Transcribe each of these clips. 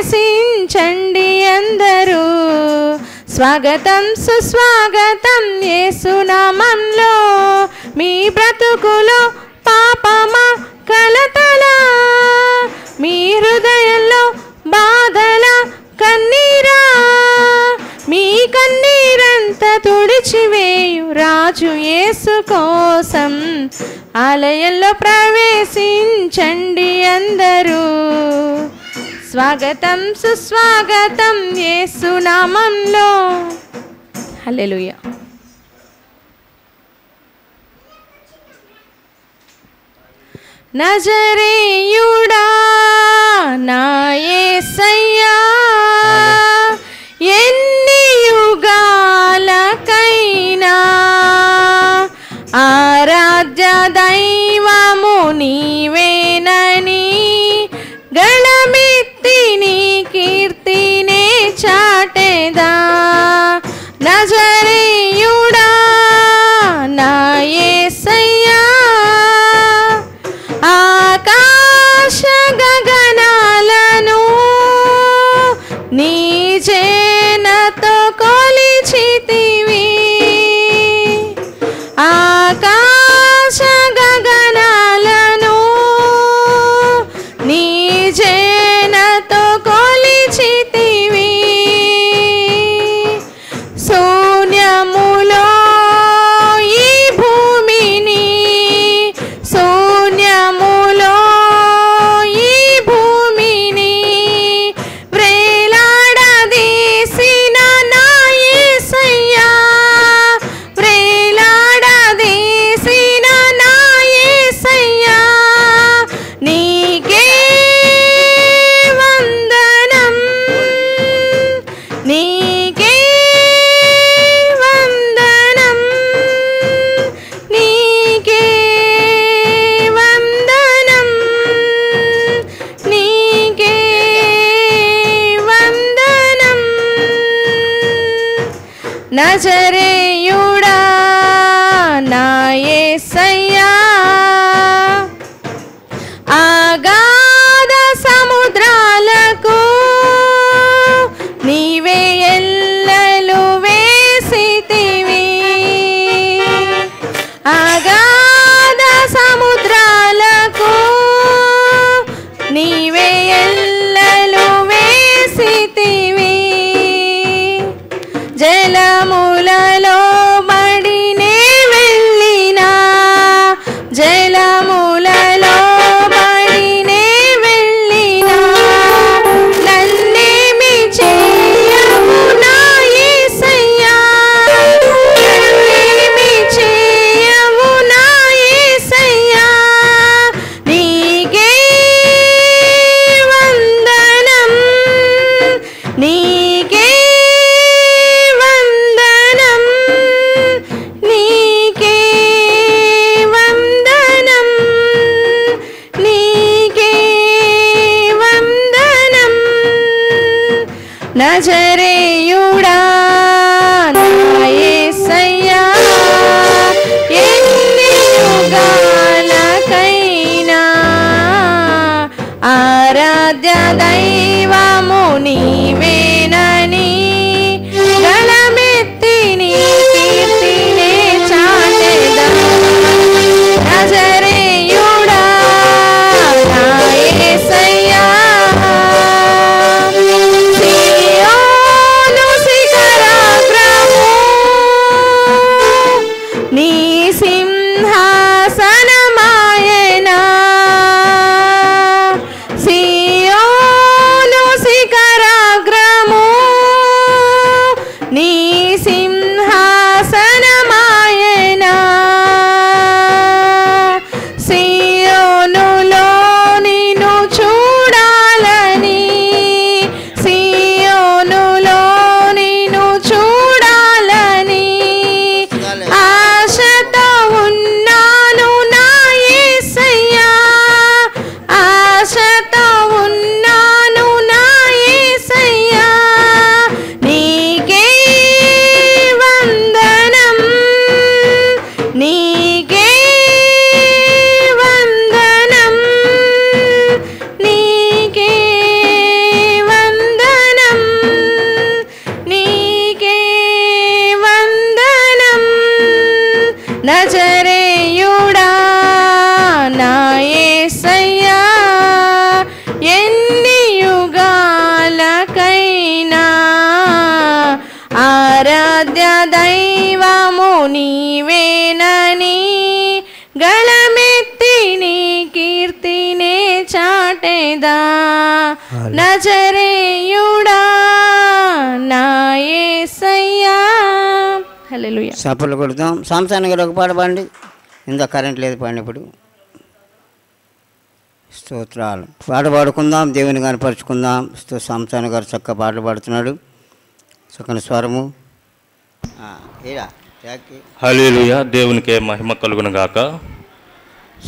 ప్రవేశించండి అందరూ. స్వాగతం సుస్వాగతం యేసునామంలో. మీ బ్రతుకులో పాపమా కలతలా, మీ హృదయంలో బాధల కన్నీరా, మీ కన్నీరంతా తుడిచివేయు రాజు యేసు కోసం ఆలయంలో ప్రవేశించండి అందరూ. స్వాగతం సుస్వాగతం యేసునామంలో. హల్లెలూయా. నజరేయుడా నా యేసయ్యా, ఎన్ని యుగాలకైనా ఆరాధ్య దైవము నీవేనని గళమెత్తి నీ కీర్తినే చాటెదా. నజరేయుడా నా యేసయ్యా, ఆకాశ గగనాలను నీ చేనతో కొలిచితివి. ఆకాశ గగనాలను నీ చేనతో కొలిచితివి. శూన్యములో ఈ భూమిని, శూన్యములో ఈ భూమిని వ్రేలాడదీసిన నా యేసయ్యా, వ్రేలాడదీసిన నా యేసయ్యా, నీకే వందనం, నీకే వందనం, నీకే వందనం, నీకే వందనం. నజరేయుడా నా యేసయ్యా, అగాధ సముద్రాలకు నీవే ఎల్లలు వేసితివి. అగాధ సముద్రాలకు నీవే ఎల్లలు వేసితివి. జలములలో బడినే వెళ్ళినా, జలములలో బడినే వెళ్ళినా, నన్నేమి చేయవు నా యేసయ్యా, నన్నేమి చేయవు నా యేసయ్యా, నీకే వందనం, నీకే వందనం, నీకే వందనం, నీకే వందనం. నజరేయుడా నా యేసయ్యా, ఎన్ని యుగాలకైనా ఆరాధ్య దైవము నీవేనని గళమెత్తి నీ కీర్తినే చాటెదా. నజరేయుడా నా యేసయ్యా, సియోను శిఖరాగ్రము నీ సింహాసనమాయెనా. సియోను శిఖరాగ్రము నీవేనని గళమెత్తి నీ కీర్తినే చాటెదా నజరేయుడా నా యేసయ్యా. హల్లెలూయా. చప్పట్లు కొడతాం. సాంసాన్ గారు ఒక పాట పాడండి. ఇందా కరెంట్ లేదు, పాడినప్పుడు స్తోత్రాలు. పాట పాడుకుందాం, దేవుని కనపరుచుకుందాం. సాంసాన్ గారు చక్కగా పాటలు పాడుతున్నాడు, చక్కని స్వరము. హల్లెలూయా. దేవునికే మహిమ కలుగును గాక.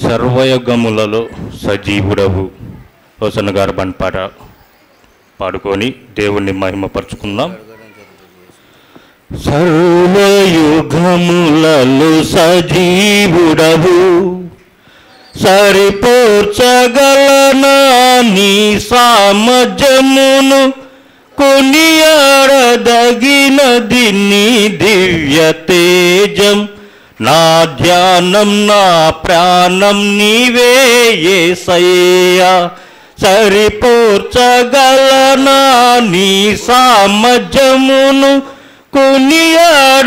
సర్వయుగములలో సజీవుడవు హోసన్న గారు బండి పాట పాడుకొని దేవుణ్ణి మహిమపరుచుకుందాం. సర్వయుగములలో సజీవుడవు సరిపోర్చగలనా నీ సామర్థ్యమును కొనియాడదగినది నీ దివ్య తేజం. నా ధ్యానం నా ప్రాణం నీవే యేసయ్యా. సరిపోర్చగలనా నీ సామర్థ్యమును కొనియాడదగినది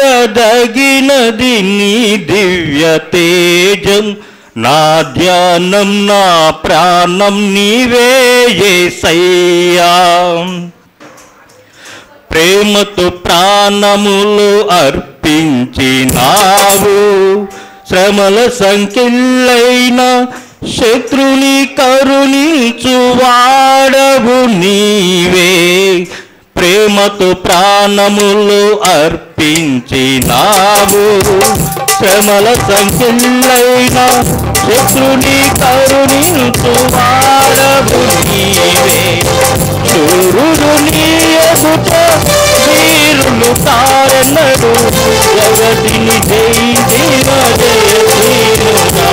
నీ దివ్య తేజం. నా ధ్యానం నా ప్రాణం నీవే యేసయ్యా. ప్రేమతో ప్రాణములు అర్పించినావు, శ్రమల సంఖ్యలైన శత్రుని కరుణించువాడవు నీవే. ప్రేమతో ప్రాణములు అర్పించినావు, శ్రమల సంఖ్యలైన శత్రుని కరుణించువాడవు నీవే. సూర్యుడు నీ ఎదుట వీరులు తారెన్నడు, జగతిని జయించిన జయశీలుడా.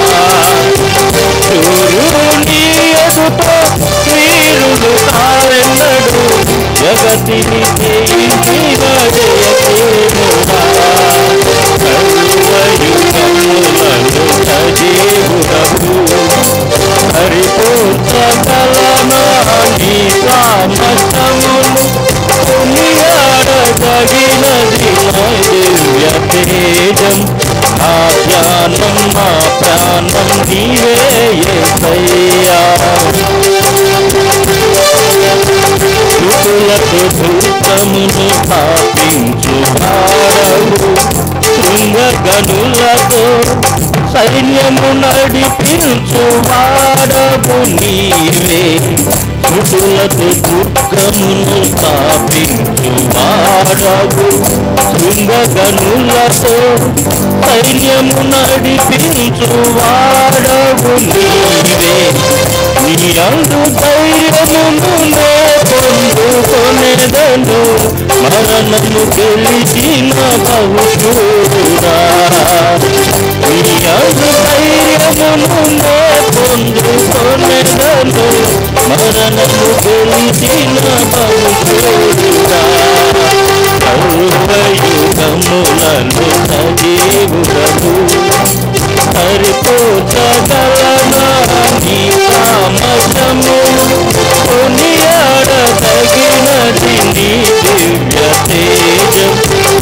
సూర్యుడు నీ ఎదుట వీరులు తారెన్నడు, జగతిని జయించిన జయశీలుడా. సర్వయుగములలో సజీవుడవు సరిపోర్చగలనా నీ సామర్థ్యమును కొనియాడదగినది నా దివ్య తేజం. నా ధ్యానం నా ప్రాణం నీవే యేసయ్యా. ఋతులకు ధూతమును స్థాపించువాడవు, శృంగగనులతో సైన్యము నడిపించువాడవు నీవే. ఋతులకు దుర్గమును స్థాపించువాడవు, శృంగగనులతో సైన్యము నడిపించువాడవు నీవే. నీ అందు ధైర్యమును నే పొందుకొనెదను, మరణము గెలిచిన బహుశూరుడా. నీ అందు ధైర్యమును నే పొందుకొనెదను, మరణము గెలిచిన బహుశూరుడా. సర్వయుగములలో సజీవుడవు సరిపోర్చగలనా నీ సామర్థ్యమును కొనియాడదగినది నీ దివ్య తేజం.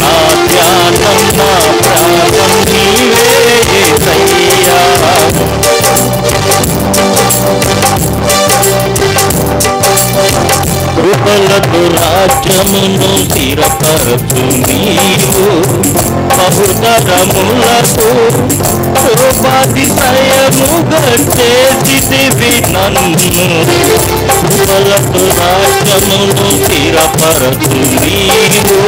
నా ధ్యానం నా ప్రాణం నీవే యేసయ్యా. కృపలతో రాజ్యమును స్థిరపరచు నీవు, బహుతరములతో శోభాతిశయముగా చేసితివి నన్ను. కృపలతో రాజ్యమును స్థిరపరచు నీవు,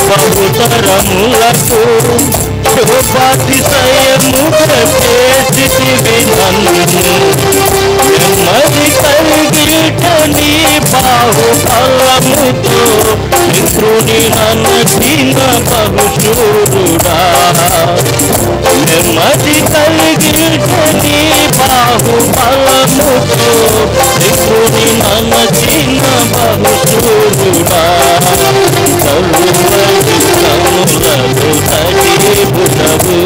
బహుతరములతో శోభాతిశయముగా చేసితివి నన్ను. నెమ్మది కలిగిట నీ బాహుబలముతో శత్రుని నన్నచిన బహుశూరుడా. నెమ్మది కలిగిట నీ బాహుబలముతో శత్రుని నన్నచిన బహుశూరుడా. సర్వయుగములలో సజీవుడవు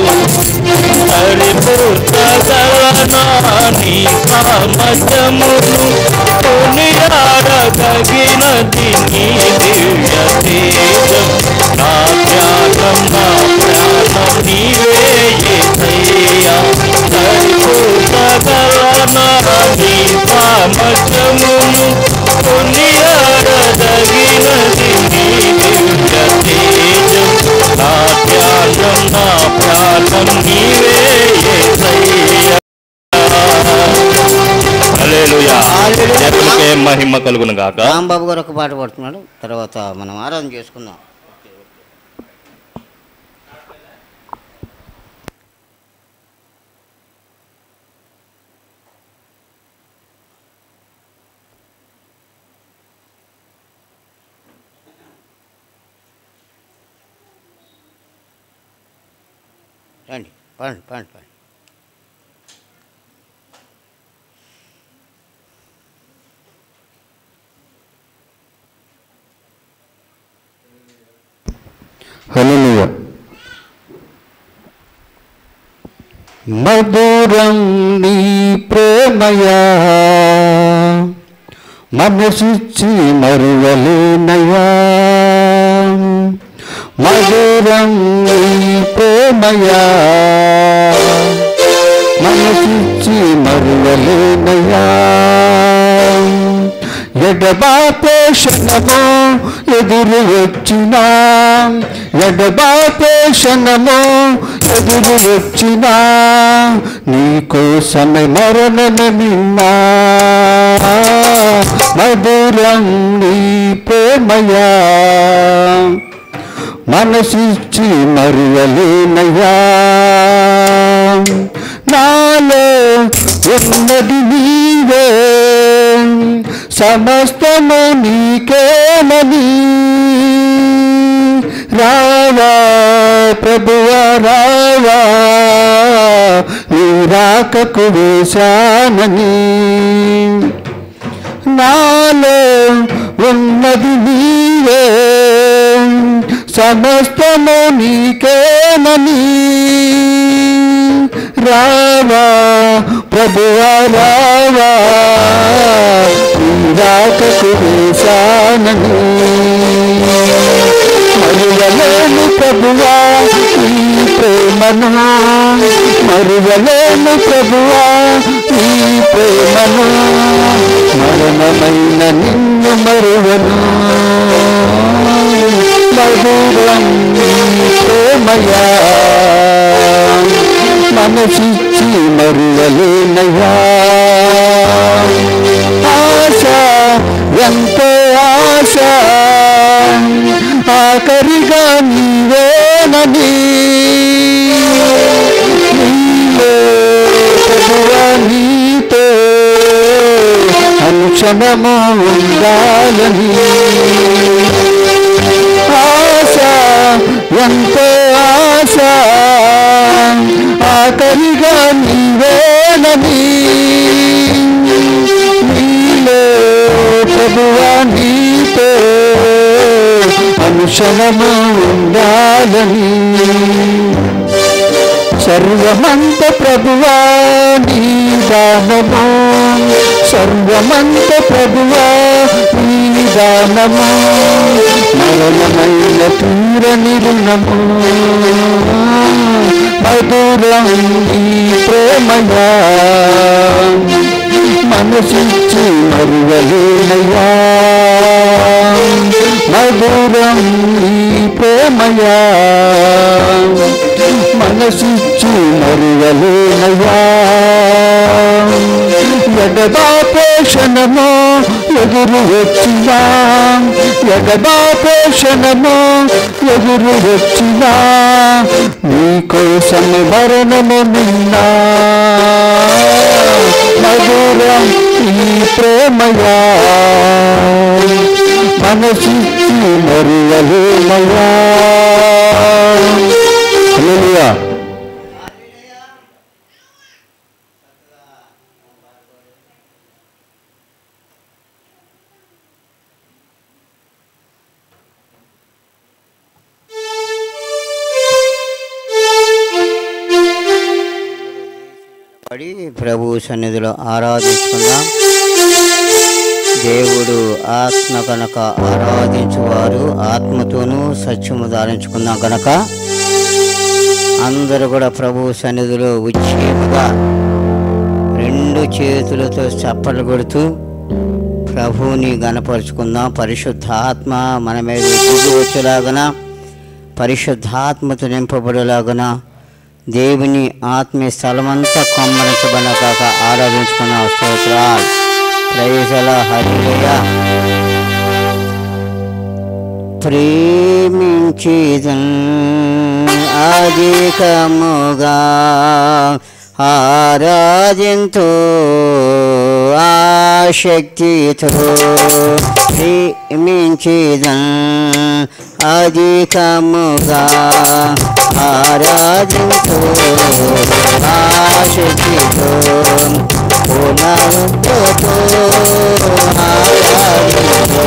సరిపోర్చగలనా నీ సామర్థ్యమును కొనియాడదగినది నీ దివ్య తేజం. నా ధ్యానం నా ప్రాణం నీ సామర్థ్యమును కొనియాడదగినది నీ దివ్య తేజం. నా ధ్యానం నా ప్రాణం నీవే యేసయ్యా. హల్లెలూయా. దేవునికే మహిమ కలుగును గాక. రాంబాబు గారు ఒక పాట పాడుతున్నాడు, తర్వాత మనం ఆరాధన చేసుకుందాం. రండి, పాడండి పాడండి పాడండి. హల్లెలూయా. మధురం నీ ప్రేమయా, మనసిచ్చి మరువలేనయా. మధురం నీ ప్రేమయా, మనసిచ్చి మరువలేనయా. ఎడబాపే క్షణమో ఎదురు వచ్చినా, ఎడబాపే క్షణమో ఎదురు వచ్చినా, నీకోసమే మరణమే నిన్నా. మధురం నీ ప్రేమయా, మనసిచ్చి మరువలేనయా. నాలో ఉన్నది నీవే, సమస్తము నీకేమని. రావా ప్రభువా రావా, నీ రాకకు వేశానని. నాలో ఉన్నది నీవే, సమస్తము నీకేమని. రావా ప్రభువా రావా, నీ రాకకు వేశానని. మరువలేను ప్రభువా నీ ప్రేమను, మరువలేను ప్రభువా నీ ప్రేమను. మరణమైన నిన్ను మరువను. మధురం నీ ప్రేమయా, మనసిచ్చి మరువలేనయా. ఆశ ఎంతో ఆశ, ఆఖరిగా నీవేనని. నీలో ప్రభువా నీతో అనుక్షణము ఉండాలని. ఆశ ఎంతో ఆశ, ఆఖరిగా నీవేనని. నీలో ప్రభువా నీతో అనుక్షణము ఉండాలని. సర్వమంత ప్రభువా నీ దానము, సర్వమంత ప్రభువా నీ దానము. మరణమైన తీరని రుణము. మధురం నీ ప్రేమయా, మనసిచ్చి మరువలేనయా. మధురం నీ ప్రేమయా, మనసిచ్చి మరువలేనయా. ఎడబాపే క్షణమో ఎదురు వచ్చినా, ఎడబాపే క్షణమో ఎదురు వచ్చినా, నీకోసం మరణము నిన్నా. మధురం ఈ ప్రేమయా, మనసిచ్చి మరువలేనయా. హల్లెలూయా. పడి ప్రభు సన్నిధిలో ఆరాధించుకుందాం. దేవుడు ఆత్మ కనుక ఆరాధించువారు ఆత్మతోనూ సత్యము ధారించుకుందాం కనుక అందరూ కూడా ప్రభు సన్నిధిలో ఉచ్ఛేముగా రెండు చేతులతో చప్పట్లు కొడుతూ ప్రభువుని గణపరుచుకుందాం. పరిశుద్ధాత్మ మన మీద దిగి వచ్చేలాగున, పరిశుద్ధాత్మతో నింపబడేలాగున దేవుని ఆత్మీయ స్థలమంతా కొమ్మరించబడిన కాక ఆరాధించుకున్న స్తోత్రాలు. ప్రైజ్ హల్లెలూయా. ప్రేమించేదన్ అధికముగా ఆరాధింతో ఆశక్తితో ప్రేమించేదన్ అధికముగా ఆరాధింతో ఆశక్తితో పునరుద్ధతో ఆరాధింతో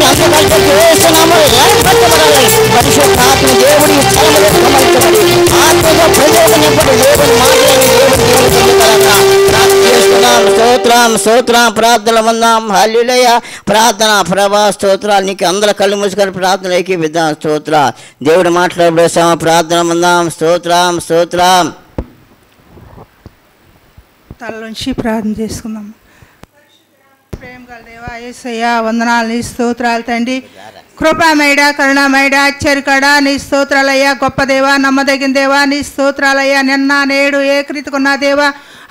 నీ అంతకంటే చేస్తున్నాము ఏర్పరచబడాలి. పరిశుద్ధాత్మ దేవుడి స్థలములో గమనించబడి ఆత్మగా ప్రజలకు నింపడి దేవుని మాటలని దేవుని జీవితంలో ప్రార్థిస్తున్నాం. స్తోత్రం ప్రార్థనలు మందాం. హల్లెలూయా. ప్రార్థన ప్రభా స్తోత్రాలు నీకు అందరూ కళ్ళు మూసుకొని ప్రార్థన ఏకీపిద్దాం. స్తోత్ర దేవుడు మాట్లాడబోసాము. ప్రార్థన మందాం. స్తోత్రం తలలోంచి ప్రార్థన చేసుకుందాం. ప్రేమ గల దేవా యేసయ్యా వందనాలు, నీ స్తోత్రాలు తండ్రి. కృపామయుడా, కరుణామయుడా, ఆశ్చర్యకడా, నీ స్తోత్రాలయ్యా. గొప్ప దేవా, నమ్మదగిన దేవా, నీ స్తోత్రాలయ్యా. నిన్న నేడు ఏకరీతికున్న దేవా,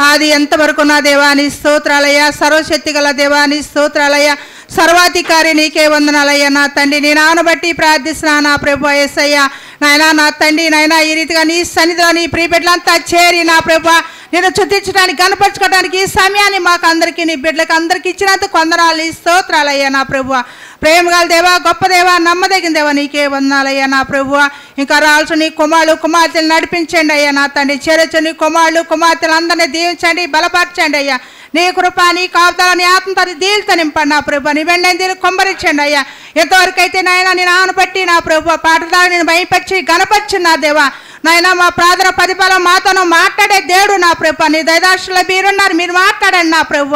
ఆది ఎంతవరకు ఉన్న దేవా, నీ స్తోత్రాలయ్యా. సర్వశక్తి గల దేవా, నీ స్తోత్రాలయ్యా. సర్వాధికారి నీకే వందనాలయ్యా. నా తండ్రి నీ నాను బట్టి ప్రార్థిస్తున్నా నా ప్రభు యేసయ్యా. నాయనా నా తండ్రి నాయనా ఈ రీతిగా నీ సన్నిధిలో నీ ప్రియబిడ్డలంతా చేరి నా ప్రభు నేను చుట్టించడానికి కనపరచుకోవడానికి ఈ సమయాన్ని మాకు అందరికీ నీ బిడ్డలకు అందరికీ ఇచ్చినందుకు వందనాలు, నీ స్తోత్రాలయ్యా నా ప్రభు. ప్రేమ గల దేవా, గొప్ప దేవా, నమ్మదగిన దేవా, నీకే వందనాలయ్యా నా ప్రభు. ఇంకా రావాల్సిన నీ కుమారులు కుమార్తెలు నడిపించండి అయ్యా నా తండ్రి. చేరొచ్చు నీ కుమారులు కుమార్తెలు అందరినీ దీవించండి, బలపరచండి అయ్యా. నీ కృప నీ కాపుదల నీ ఆత్మతో దీలతో నింపండి నా ప్రభు. నీ వెంటనే దీన్ని కొమ్మరించండి అయ్యా. ఎంతవరకు అయితే నాయన నేను ఆనపట్టి నా ప్రభు పాటలా నేను భయపరిచి గణపరిచి నా దేవా నాయన మా ప్రార్థన ప్రతిఫలం మాతోనూ మాట్లాడే దేవుడు నా ప్రభు. నీ దయదాక్షుల మీరున్నారు, మీరు మాట్లాడండి నా ప్రభు.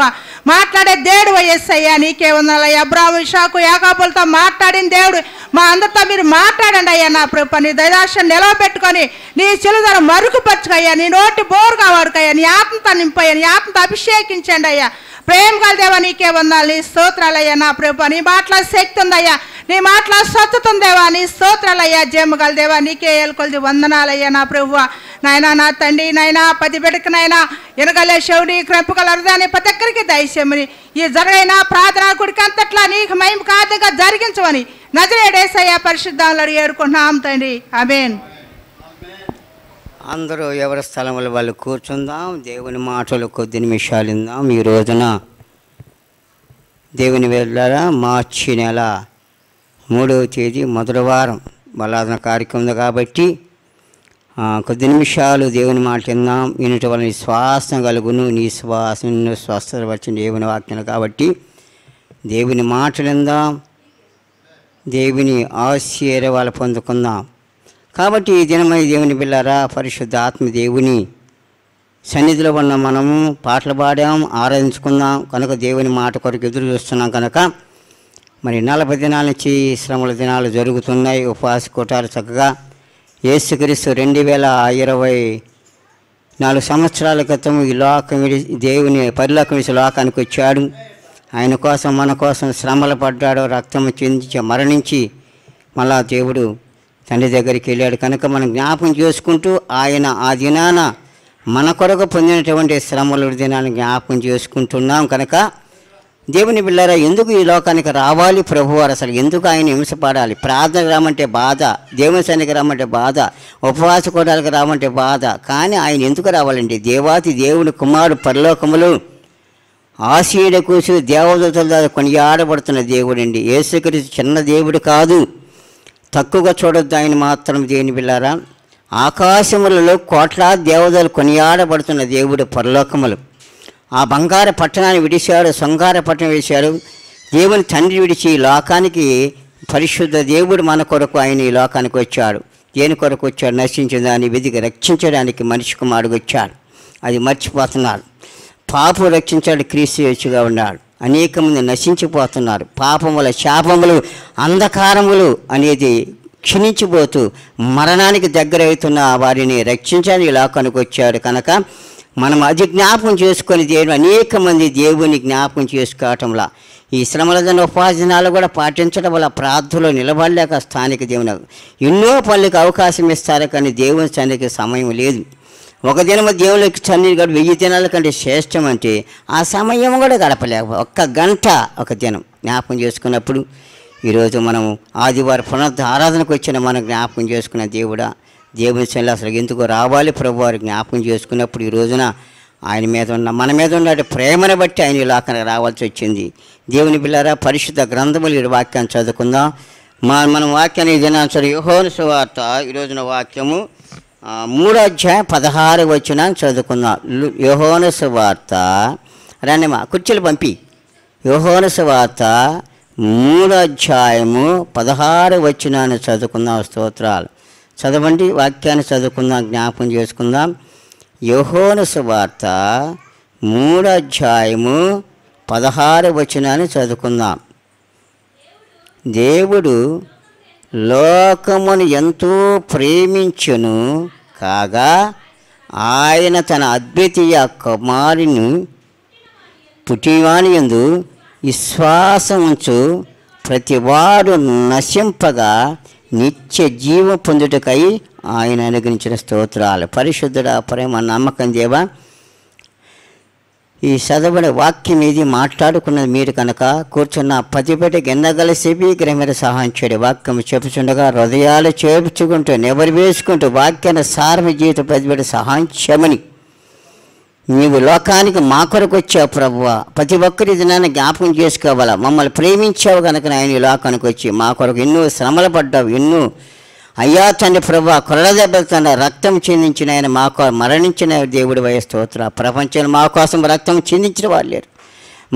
మాట్లాడే దేవుడు యేసయ్యా నీకే వందనాలయ్యా. అబ్రాహాము ఇస్సాకు యాకోబులతో మాట్లాడిన దేవుడు మా అందరితో మీరు మాట్లాడండి అయ్యా నా ప్రభు. నీ దయదాక్షను నిలవబెట్టుకొని నీ చిలుదను మరుగుపరచుకయ్యా. నీ నోటి బోరుగా వాడుకయ్యా. నీ ఆత్మతో నింపయ్యా. నీ ఆత్మతో అభిషేకించండి అయ్యా. ప్రేమ గల దేవా నీకే వందనాలు, నీ స్తోత్రాలయ్యా నా ప్రభు. నీ మాటలో శక్తి ఉందయ్యా, నీ మాటలో స్వచ్ఛత ఉందేవా, నీ స్తోత్రాలయ్యా. జయమగల దేవా నీకే ఏలుకొలిది వందనాలయ్యా నా ప్రభు. నాయనా నా తండ్రి నాయనా పది బిడ్డకు నాయనా ఎనగలే శివుడి క్రంపుగల హృదయాన్ని ప్రతి ఒక్కరికి దయచేయమని ఈ జరగైన ప్రార్థన గుడికి అంతట్లా నీకు మహిమ కాదుగా జరిగించమని నజరేయుడు యేసయ్య పరిశుద్ధంలో ఏడుకుంటున్నాం తండ్రి. ఆమేన్. అందరూ ఎవరి స్థలంలో వాళ్ళు కూర్చుందాం. దేవుని మాటలు కొద్ది నిమిషాలు ఇందాం. ఈ రోజున దేవుని వెళ్ళారా మార్చి నెల 3వ తేదీ మొదటి వారం బలాదన కార్యక్రమం ఉంది కాబట్టి కొద్ది నిమిషాలు దేవుని మాట విందాం. వినటం వల్ల నీ శ్వాసం కలుగును, నీ శ్వాసం స్వస్థత వచ్చిన దేవుని వాక్యం కాబట్టి దేవుని మాటలు విందాం. దేవుని ఆశీర్వాదాలు పొందుకుందాం. కాబట్టి ఈ దినమై దేవుని బిళ్ళారా పరిశుద్ధ ఆత్మ దేవుని సన్నిధిలో ఉన్న మనము పాటలు పాడాం, ఆరాధించుకుందాం. కనుక దేవుని మాట కొరకు ఎదురు చూస్తున్నాం. కనుక మరి 40 దినాల నుంచి శ్రమల దినాలు జరుగుతున్నాయి. ఉపవాస కూటాలు చక్కగా యేసుక్రీస్తు 2024 సంవత్సరాల క్రితం ఈ లోకం దేవుని పరిలోకం విడిచి లోకానికి వచ్చాడు. ఆయన కోసం మన కోసం శ్రమలు పడ్డాడు, రక్తము చెందించి మరణించి మళ్ళా దేవుడు తండ్రి దగ్గరికి వెళ్ళాడు. కనుక మనం జ్ఞాపకం చేసుకుంటూ ఆయన ఆ దినాన మన కొరకు పొందినటువంటి శ్రమల దినాన్ని జ్ఞాపకం చేసుకుంటున్నాం. కనుక దేవుని బిళ్ళారా ఎందుకు ఈ లోకానికి రావాలి ప్రభువారు? అసలు ఎందుకు ఆయన హింసపడాలి? ప్రార్థనకు రామంటే బాధ, దేవుని సన్నిధికి రామంటే బాధ, ఉపవాస కూటాలకు రామంటే బాధ. కానీ ఆయన ఎందుకు రావాలండి? దేవాతి దేవుని కుమారుడు పరలోకములు ఆశీడ కూసు దేవదూతల ద్వారా కొనియాడబడుతున్న దేవుడండి. యేసుక్రీస్తు చిన్న దేవుడు కాదు, తక్కువగా చూడొద్దు ఆయన మాత్రం. దేవుని బిళ్ళారా ఆకాశములలో కోట్లాది దేవతలు కొనియాడబడుతున్న దేవుడు పరలోకములు. ఆ బంగారు పట్టణాన్ని విడిచాడు, శృంగార పట్టణం విడిచాడు. దేవుని తండ్రి విడిచి ఈ లోకానికి పరిశుద్ధ దేవుడు మన కొరకు ఆయన ఈ లోకానికి వచ్చాడు. దేని కొరకు వచ్చాడు? నశించిన దాన్ని వెతికి రక్షించడానికి మనిషి కుమారుడు వచ్చాడు. అది మర్చిపోతున్నారు. పాపు రక్షించాడు, క్రీస్తు యేసుగా ఉన్నాడు. అనేక మంది నశించిపోతున్నారు. పాపముల శాపములు అంధకారములు అనేది క్షీణించిపోతూ మరణానికి దగ్గరవుతున్న వారిని రక్షించడానికి ఈ లోకానికి వచ్చాడు. కనుక మనం అది జ్ఞాపకం చేసుకొని దేవుడు అనేక మంది దేవుని జ్ఞాపకం చేసుకోవటంలా ఈ శ్రమల ఉపాసనాలు కూడా పాటించడం వల్ల ప్రార్థనలో నిలబడలేక స్థానిక దేవుని ఎన్నో పనులకు అవకాశం ఇస్తారు. కానీ దేవుని సన్నిధికి సమయం లేదు. ఒక దినం దేవునికి సన్నిధి గడు 1000 దినాల కంటే శ్రేష్టం అంటే ఆ సమయం కూడా గడపలేక ఒక్క గంట ఒక దినం జ్ఞాపకం చేసుకున్నప్పుడు ఈరోజు మనము ఆదివారం పునరుద్ధ ఆరాధనకు వచ్చిన మనం జ్ఞాపకం చేసుకున్న దేవుడా, దేవుని సన్నిధిలో అసలు ఎందుకు రావాలి ప్రభు వారు జ్ఞాపకం చేసుకున్నప్పుడు ఈ రోజున ఆయన మీద ఉన్న మన మీద ఉన్న ప్రేమను బట్టి ఆయన ఈ లోకానికి రావాల్సి వచ్చింది. దేవుని బిళ్ళారా పరిశుద్ధ గ్రంథములు ఈ వాక్యాన్ని చదువుకుందాం. మనం వాక్యాన్ని దినాంతరం యోహాను సువార్త ఈరోజున వాక్యము 3:16 చదువుకుందాం. యోహాను సువార్త రండిమా కుర్చీలు పంపి. యోహాను సువార్త 3వ అధ్యాయము 16 వచనాన్ని చదువుకుందాం. స్తోత్రాలు. చదవండి, వాక్యాన్ని చదువుకుందాం, జ్ఞాపకం చేసుకుందాం. యోహాను సువార్త 3వ అధ్యాయము 16 వచనాన్ని చదువుకుందాం. దేవుడు లోకమును ఎంతో ప్రేమించును కాగా ఆయన తన అద్వితీయ కుమారుని పుట్టివాని యందు విశ్వాసం ఉంచు ప్రతివాడు నశింపగా నిత్య జీవం పొందుటకై ఆయన అనుగ్రహించిన స్తోత్రాలు. పరిశుద్ధుడ, ప్రేమ, నమ్మకం దేవా, ఈ చదవని వాక్యం ఇది మాట్లాడుకున్నది మీరు కనుక కూర్చున్న పతిపెట్టి ఎన్నగలసేపి గ్రహమైన సహాయం చేయడు. వాక్యం చెప్పుచుండగా హృదయాలు చేర్చుకుంటూ నెవరు వేసుకుంటూ వాక్యాన్ని సారమ జీవిత ప్రతిపెట్టి సహాయం చేయమని నీవు లోకానికి మా కొరకు వచ్చావు ప్రభువా. ప్రతి ఒక్కరి దినాన్ని జ్ఞాపకం చేసుకోవాలా. మమ్మల్ని ప్రేమించావు కనుక ఆయన ఈ లోకానికి వచ్చి మా కొరకు ఎన్నో శ్రమలు పడ్డావు. ఎన్నో అయ్యా తండ్రి ప్రభువా, కొరడ దెబ్బలు తండ్రి రక్తం చిందించిన ఆయన మా మరణించిన దేవుడి వయ స్తోత్ర. ప్రపంచంలో మా కోసం రక్తం చిందించిన వాళ్ళు లేరు,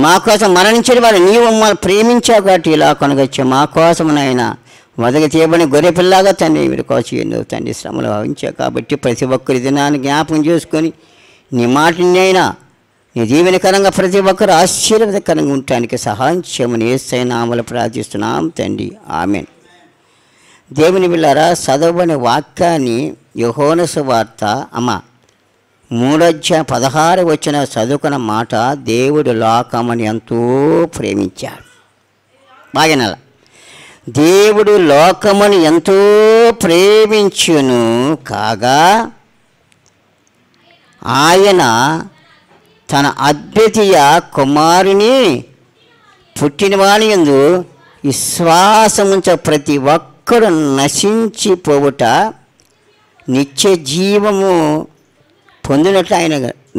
మా కోసం మరణించిన వాళ్ళు. నీవు మమ్మల్ని ప్రేమించావు కాబట్టి ఈ లోకానికి వచ్చి మా కోసం నాయన మొదటి తీయబడిన గొర్రెపిల్లగా తండ్రి మీరు కోసం ఎన్నో తండ్రి శ్రమలు భావించావు. కాబట్టి ప్రతి ఒక్కరి దినాన్ని జ్ఞాపకం చేసుకొని నీ మాటని అయినా నీ దీవెనకరంగా ప్రతి ఒక్కరు ఆశీర్వాదకరంగా ఉండటానికి సహాయం చేయమని యేసయ్య నామములో ప్రార్థిస్తున్నాం తండ్రి, ఆమేన్. దేవుని బిడ్డలారా, చదవని వాక్యాన్ని యోహాను సువార్త 3వ అధ్యాయం 16 వచనం చదువుకున్న మాట, దేవుడు లోకమును ఎంతో ప్రేమించాడు. బాగా దేవుడు లోకమును ఎంతో ప్రేమించును కాగా ఆయన తన అద్వితీయ కుమారుని పుట్టినవాని యందు విశ్వాసముంచ ప్రతి ఒక్కడు నశించిపోవుట నిత్య జీవము పొందినట్లు ఆయన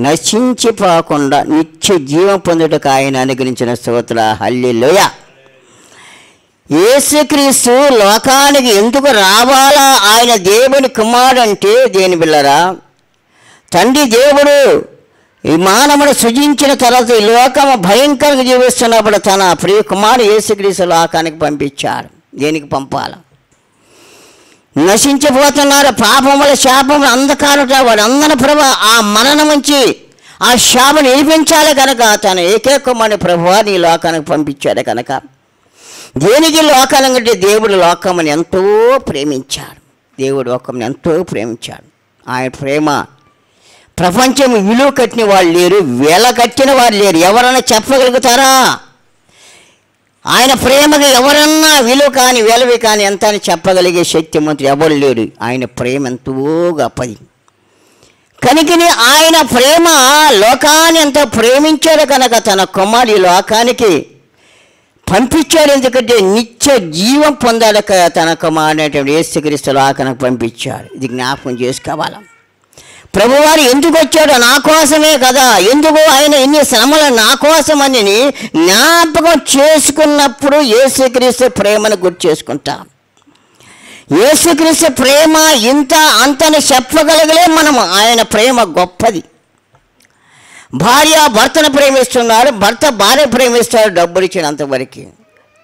నశించిపోకుండా నిత్య జీవం పొందుటకు ఆయన అనుగ్రహించిన స్తోత్ర. హల్లెలూయా. యేసుక్రీస్తు లోకానికి ఎందుకు రావాలా? ఆయన దేవుని కుమారుడు అంటే దేని బిళ్ళరా, తండ్రి దేవుడు ఈ మానవుడు సృజించిన తర్వాత ఈ లోకము భయంకరంగా జీవిస్తున్నప్పుడు తన ప్రియ కుమారుడు యేసుక్రీస్తు లోకానికి పంపించాడు. దేనికి పంపాల? నశించిపోతున్నారు పాపముల శాపముల అంధకారట వాడు అందరి ప్రభు ఆ మరణం నుంచి ఆ శాపను నిలిపించాలి కనుక తన ఏకే కుమారుని ప్రభువా నీ లోకానికి పంపించాడు కనుక దేనికి లోకాలంటే దేవుడు లోకముని ఎంతో ప్రేమించాడు. దేవుడు లోకముని ఎంతో ప్రేమించాడు. ఆయన ప్రేమ ప్రపంచం విలువ కట్టిన వాళ్ళు లేరు, వెల కట్టిన వాళ్ళు లేరు. ఎవరైనా చెప్పగలుగుతారా? ఆయన ప్రేమగా ఎవరన్నా విలువ కానీ వెలవి కానీ ఎంత అని చెప్పగలిగే శక్తిమంతుడు ఎవరు లేరు. ఆయన ప్రేమ ఎంతో గొప్పది కనుకని ఆయన ప్రేమ లోకాన్ని ఎంతో ప్రేమించాడు కనుక తన కుమారుడు ఈ లోకానికి పంపించాడు. ఎందుకంటే నిత్య జీవం పొందాడు తన కుమారుడు యేసుక్రీస్తు లోకానికి పంపించాడు. ఇది జ్ఞాపకం చేసుకోవాలి. ప్రభువారు ఎందుకు వచ్చాడో నా కోసమే కదా, ఎందుకు ఆయన ఇన్ని శ్రమలు నా కోసమని జ్ఞాపకం చేసుకున్నప్పుడు యేసుక్రీస్తు ప్రేమను గుర్తు చేసుకుంటాం. యేసుక్రీస్తు ప్రేమ ఇంత అంతని చెప్పగలగలే మనము. ఆయన ప్రేమ గొప్పది. భార్య భర్తను ప్రేమిస్తున్నాడు, భర్త భార్య ప్రేమిస్తాడు డబ్బులు ఇచ్చినంతవరకు.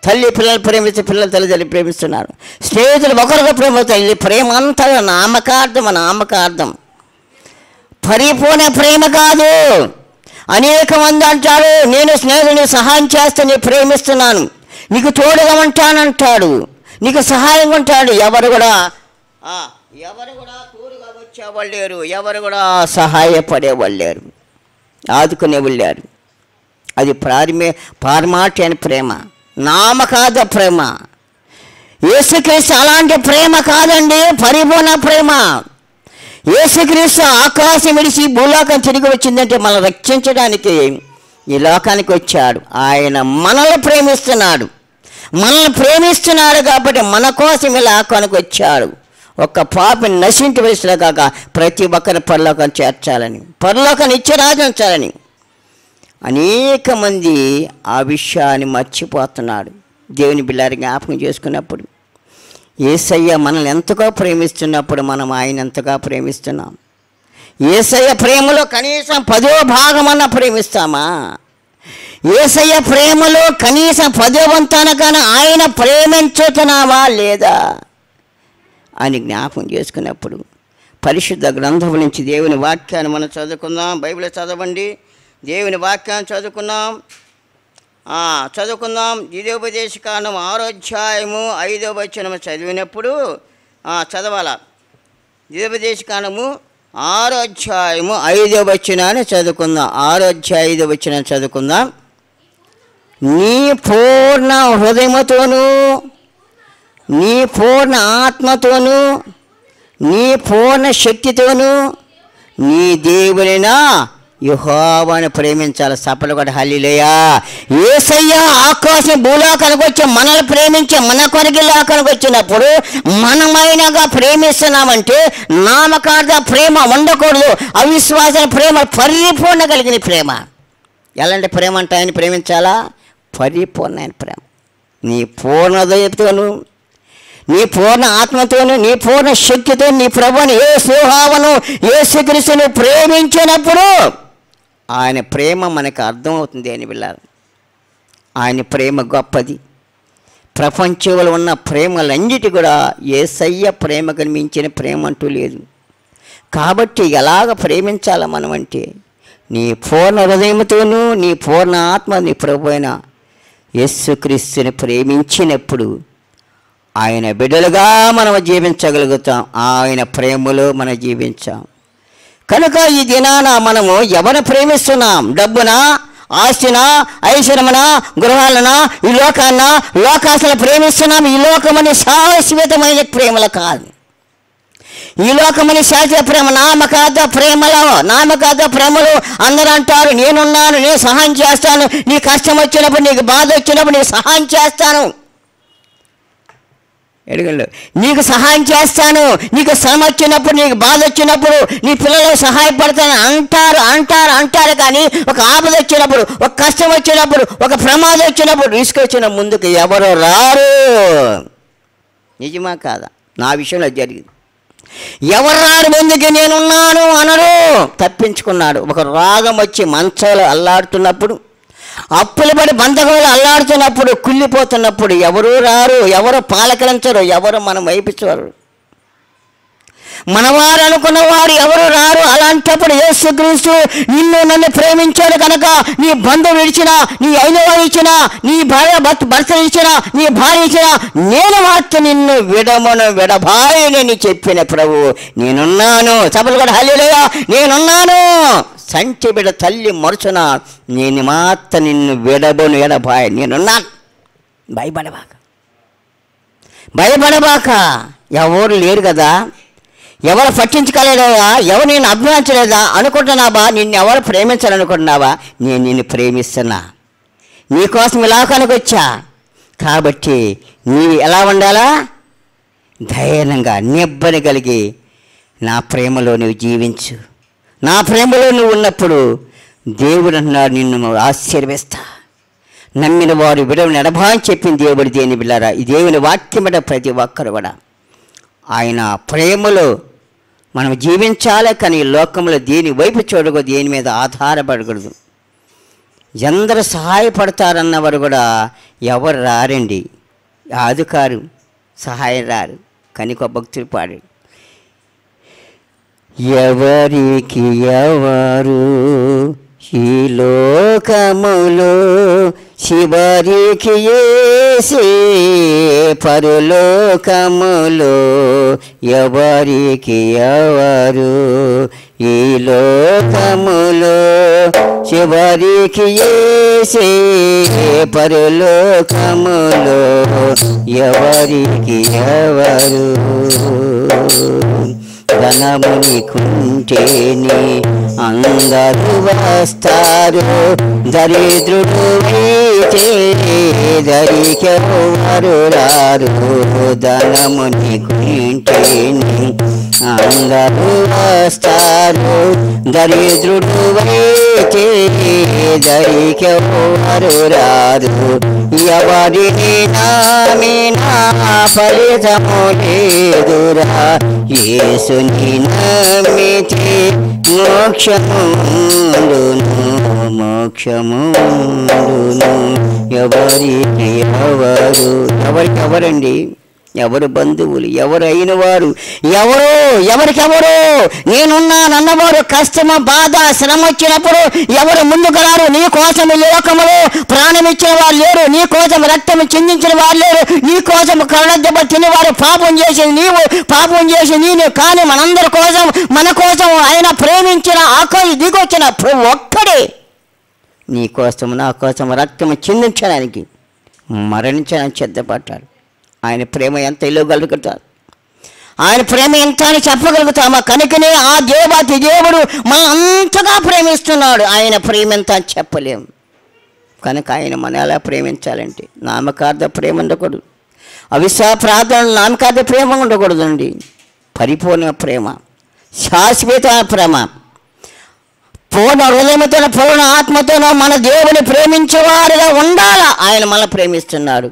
తల్లి పిల్లలు ప్రేమిస్తే పిల్లలు తల్లిదండ్రులు ప్రేమిస్తున్నారు. స్నేహితులు ఒకరిగా ప్రేమిస్తారు. ఇది ప్రేమ అంతా నామకార్థం, పరిపూర్ణ ప్రేమ కాదు. అనేక మంది అంటారు, నేను స్నేహితుని సహాయం చేస్తే నేను ప్రేమిస్తున్నాను, నీకు తోడుగా ఉంటానంటాడు, నీకు సహాయంగా ఉంటాడు. ఎవరు కూడా తోడుగా వచ్చేవాళ్ళు లేరు, ఎవరు కూడా సహాయపడేవాళ్ళు లేరు, ఆదుకునేవాళ్ళు లేరు. అది పారమాటి అని ప్రేమ, నామకార్థ ప్రేమ. యేసుక్రీస్తు అలాంటి ప్రేమ కాదండి, పరిపూర్ణ ప్రేమ. యేసుక్రీస్తు ఆకాశం విడిచి భూలోకం తిరిగి వచ్చిందంటే మనల్ని రక్షించడానికి ఈ లోకానికి వచ్చాడు. ఆయన మనల్ని ప్రేమిస్తున్నాడు కాబట్టి మన కోసం ఈ లోకానికి వచ్చాడు. ఒక్క పాపని నశించి వయసులో కాక ప్రతి ఒక్కరి పరలోకం చేర్చాలని, పరలోకాన్ని ఇచ్చి అనేక మంది ఆ విషయాన్ని మర్చిపోతున్నాడు. దేవుని బిడ్డలారా జ్ఞాపకం చేసుకున్నప్పుడు యేసయ్య మనల్ని ఎంతగా ప్రేమిస్తున్నప్పుడు మనం ఆయన ఎంతగా ప్రేమిస్తున్నాం. యేసయ్య ప్రేమలో కనీసం 10వ భాగమన్నా ప్రేమిస్తామా? యేసయ్య ప్రేమలో కనీసం 10వ వంతనకన్నా ఆయన ప్రేమించుతున్నావా లేదా అని జ్ఞాపకం చేసుకున్నప్పుడు పరిశుద్ధ గ్రంథం నుంచి దేవుని వాక్యాన్ని మనం చదువుకుందాం. బైబిల్ చదవండి, దేవుని వాక్యాన్ని చదువుకుందాం. ద్వితీయోపదేశకాండం 6వ అధ్యాయము 5వ వచనం చదివినప్పుడు చదవాల. ద్వితీయోపదేశకాండము 6వ అధ్యాయము 5వ వచనాన్ని చదువుకుందాం. 6వ అధ్యాయం 5వ వచనాన్ని చదువుకుందాం. నీ పూర్ణ హృదయముతోనూ, నీ పూర్ణ ఆత్మతోనూ, నీ పూర్ణ శక్తితోనూ నీ దేవునినా యెహోవాను ప్రేమించాలి. సపలు కూడా హల్లెలూయా. యేసయ్య ఆకాశం భూలోకానికి వచ్చి మనల్ని ప్రేమించి మన కొరకు లోకానికి వచ్చినప్పుడు మనమైనగా ప్రేమిస్తున్నామంటే నామకార్థ ప్రేమ ఉండకూడదు. అవిశ్వాస ప్రేమ పరిపూర్ణ కలిగిన ప్రేమ. ఎలాంటి ప్రేమ అంటే ఆయన ప్రేమించాలా? పరిపూర్ణమైన ప్రేమ. నీ పూర్ణ హృదయంతోనూ, నీ పూర్ణ ఆత్మతోను, నీ పూర్ణ శక్తితో నీ ప్రభువుని యేసును యేసుక్రీస్తును ప్రేమించినప్పుడు ఆయన ప్రేమ మనకు అర్థమవుతుంది అని వెళ్ళాలి. ఆయన ప్రేమ గొప్పది. ప్రపంచంలో ఉన్న ప్రేమలన్నిటి కూడా యేసయ్య ప్రేమకు మించిన ప్రేమ అంటూ లేదు. కాబట్టి ఎలాగ ప్రేమించాలి మనం అంటే నీ పూర్ణ హృదయంతోనూ, నీ పూర్ణ ఆత్మ నీ ప్రభువైన యేసుక్రీస్తుని ప్రేమించినప్పుడు ఆయన బిడ్డలుగా మనం జీవించగలుగుతాం. ఆయన ప్రేమలో మనం జీవించాం కనుక ఈ దినాన మనము ఎవరిని ప్రేమిస్తున్నాం? డబ్బునా, ఆస్తినా, ఐశ్వర్యమునా, గృహాలనా, ఈ లోకాన్నా, లోకాసలు ప్రేమిస్తున్నాం. ఈ లోకమని శాశ్వతమైన ప్రేమలు కాదు. ఈ లోకమని శాశ్వత ప్రేమ నామకార్థ ప్రేమలు అందరూ అంటారు నేనున్నాను, నేను సహాయం చేస్తాను, నీ కష్టం వచ్చినప్పుడు, నీకు బాధ వచ్చినప్పుడు నేను సహాయం చేస్తాను, నీకు సహాయం చేస్తాను, నీకు శ్రమ వచ్చినప్పుడు, నీకు బాధ వచ్చినప్పుడు నీ పిల్లలకు సహాయపడతాను అంటారు కానీ ఒక ఆపద వచ్చినప్పుడు, ఒక కష్టం వచ్చినప్పుడు, ఒక ప్రమాదం వచ్చినప్పుడు, రిస్క్ వచ్చిన ముందుకు ఎవరు రారు. నిజమా కాదా? నా విషయంలో జరిగింది. ఎవరు రారు ముందుకు, నేనున్నాను అనరు. తప్పించుకున్నాడు. ఒక రోగం వచ్చి మంచాలు అల్లాడుతున్నప్పుడు, అప్పులు పడి బంధకాలు అల్లాడుతున్నప్పుడు, కుళ్ళిపోతున్నప్పుడు ఎవరు రారు, ఎవరు పాలకరించరు, ఎవరు మనం వైపించరు, మనవారు అనుకున్న వారు ఎవరు రారు. అలాంటప్పుడు యేసుక్రీస్తు నన్ను ప్రేమించాడు కనుక నీ బంధువు ఇచ్చినా, నీ అయినవా ఇచ్చినా, నీ భర్త ఇచ్చినా, నీ భార్య ఇచ్చినా నేను మాత్రం నిన్ను విడబాయని చెప్పిన ప్రభు నేనున్నాను. సభలు కూడా హల్లెలూయా. నేనున్నాను. సంచి బిడ్డ తల్లి మరుచున నేను మాత్రం నిన్ను ఎడబాయ నేనున్నాను. భయపడబాక. ఎవరు లేరు కదా, ఎవరు పట్టించుకోలేదా, ఎవరు నేను అభిమానించలేదా అనుకుంటున్నావా? నిన్ను ఎవరు ప్రేమించాలనుకుంటున్నావా? నేను నిన్ను ప్రేమిస్తున్నా, నీకోసం ఇలాకానికి వచ్చా. కాబట్టి నీవు ఎలా ఉండాలా? ధైర్యంగా నిబ్బని కలిగి నా ప్రేమలో నువ్వు జీవించు. నా ప్రేమలో నువ్వు ఉన్నప్పుడు దేవుడు అన్నాడు నిన్ను ఆశీర్వదిస్తా. నమ్మిన వారు విడవని ఎడబా అని చెప్పింది దేవుడు. దేని బిళ్ళారా, ఈ దేవుని వాక్యం మీద ప్రతి ఒక్కరు కూడా ఆయన ప్రేమలో మనం జీవించాలి. కానీ లోకంలో దేని వైపు చూడకూడదు, దేని మీద ఆధారపడకూడదు. ఎందరు సహాయపడతారన్నవారు కూడా ఎవరు రారండి, అధికారు సహాయం రారు. కనుక భక్తులు పాడు, ఎవరికి ఎవరు ఈ లోకములో చివరికి యేసే పరలోకములో, ఎవరికి ఎవరు ఈ లోకములో చివరికి యేసే పరలోకములో, ఎవరికి ఎవరు. ధనముని కుంటేని అందరూ వస్తారు, దరిద్రుడు అయితే దరికెవరు రారు. ధనముని కుంటేని అందరూ వస్తారు, దరిద్రుడు అయితే దరికెవరు రారు. ఎవరిని నామినా ఫలితము లేదురా యేసుని నమ్మితే మోక్షముండును మోక్షముండును. ఎవరికి ఎవరండి? ఎవరు బంధువులు, ఎవరు అయిన వారు, ఎవరికెవరు నేనున్నానన్నవారు కష్టమ బాధ శ్రమ వచ్చినప్పుడు ఎవరు ముందుకు రారు? నీ కోసం ఈ లోకములో ప్రాణం ఇచ్చిన వారు లేరు, నీ కోసం రక్తం చిందించిన వారు లేరు, నీ కోసం కరుణదెబ్బ తినేవారు పాపం చేసి నీవు, పాపం చేసి నేను. కానీ మనందరి కోసం, మన కోసం ఆయన ప్రేమించిన ఆకలి దిగొచ్చిన ఒక్కడే నీ కోసం నా కోసం రక్తం చిందించడానికి మరణించడానికి సిద్ధపడ్డాడు. ఆయన ప్రేమ ఎంత ఇవ్వగలుగుతారు, ఆయన ప్రేమ ఎంత అని చెప్పగలుగుతామా? కనుకనే ఆ దేవాతి దేవుడు మన అంతగా ప్రేమిస్తున్నాడు. ఆయన ప్రేమ ఎంత అని చెప్పలేము. కనుక ఆయన మనం ఎలా ప్రేమించాలంటే నామకార్థ ప్రేమ ఉండకూడదు, అవిశ్వాస ప్రార్థన నామకార్థ ప్రేమ ఉండకూడదండి. పరిపూర్ణ ప్రేమ, శాశ్వత ప్రేమ, పూర్ణ హృదయంతో పూర్ణ ఆత్మతోనో మన దేవుని ప్రేమించేవారుగా ఉండాలా. ఆయన మనల్ని ప్రేమిస్తున్నాడు.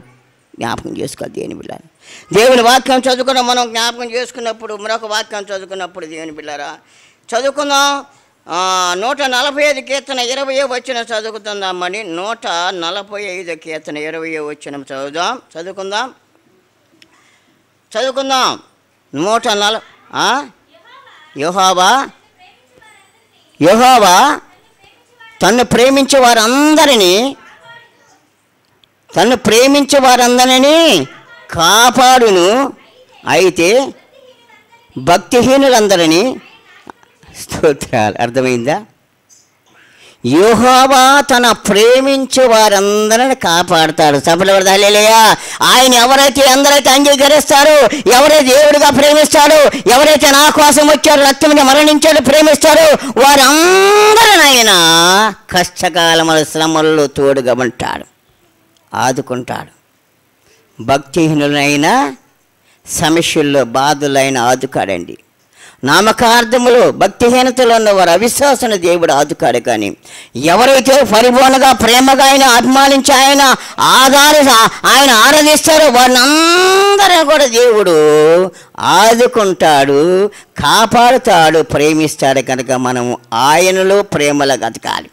జ్ఞాపకం చేసుకోవాలి దేవుని బిడ్డలారా. దేవుని వాక్యం చదువుకున్న మనం జ్ఞాపకం చేసుకున్నప్పుడు మరొక వాక్యం చదువుకున్నప్పుడు దేవుని బిడ్డలారా చదువుకుందాం. 145 కీర్తన 20 వచ్చిన చదువుకుందామని. 145 కీర్తన 20 వచ్చిన చదువుకుందాం. 140 యెహోవా తన్ను ప్రేమించే వారందరినీ కాపాడును. అయితే భక్తిహీనులందరినీ స్తోత్రాలు. అర్థమైందా? యెహోవా తన ప్రేమించే వారందరిని కాపాడుతాడు. సఫలపడదా? హల్లెలూయా. ఆయన అందరైతే అంగీకరిస్తారో, ఎవరైతే దేవుడిగా ప్రేమిస్తాడో, ఎవరైతే నా కోసం వచ్చారో, రక్తముని మరణించాడు ప్రేమిస్తారో, వారందరిని ఆయన కష్టకాలముల శ్రమల్లో తోడుగా ఉంటాడు, ఆదుకుంటాడు. భక్తిహీనులైన సమస్యల్లో బాధలైన ఆదుకాడండి. నామకార్థములు భక్తిహీనతలో ఉన్నవారు అవిశ్వాసన దేవుడు ఆదుకాడు. కానీ ఎవరైతే పరిపూర్ణంగా ప్రేమగా ఆయన అభిమానించి ఆయన ఆరాధిస్తారో వారిని అందరూ కూడా దేవుడు ఆదుకుంటాడు, కాపాడుతాడు, ప్రేమిస్తాడు. కనుక మనము ఆయనలో ప్రేమలో గతకాలి,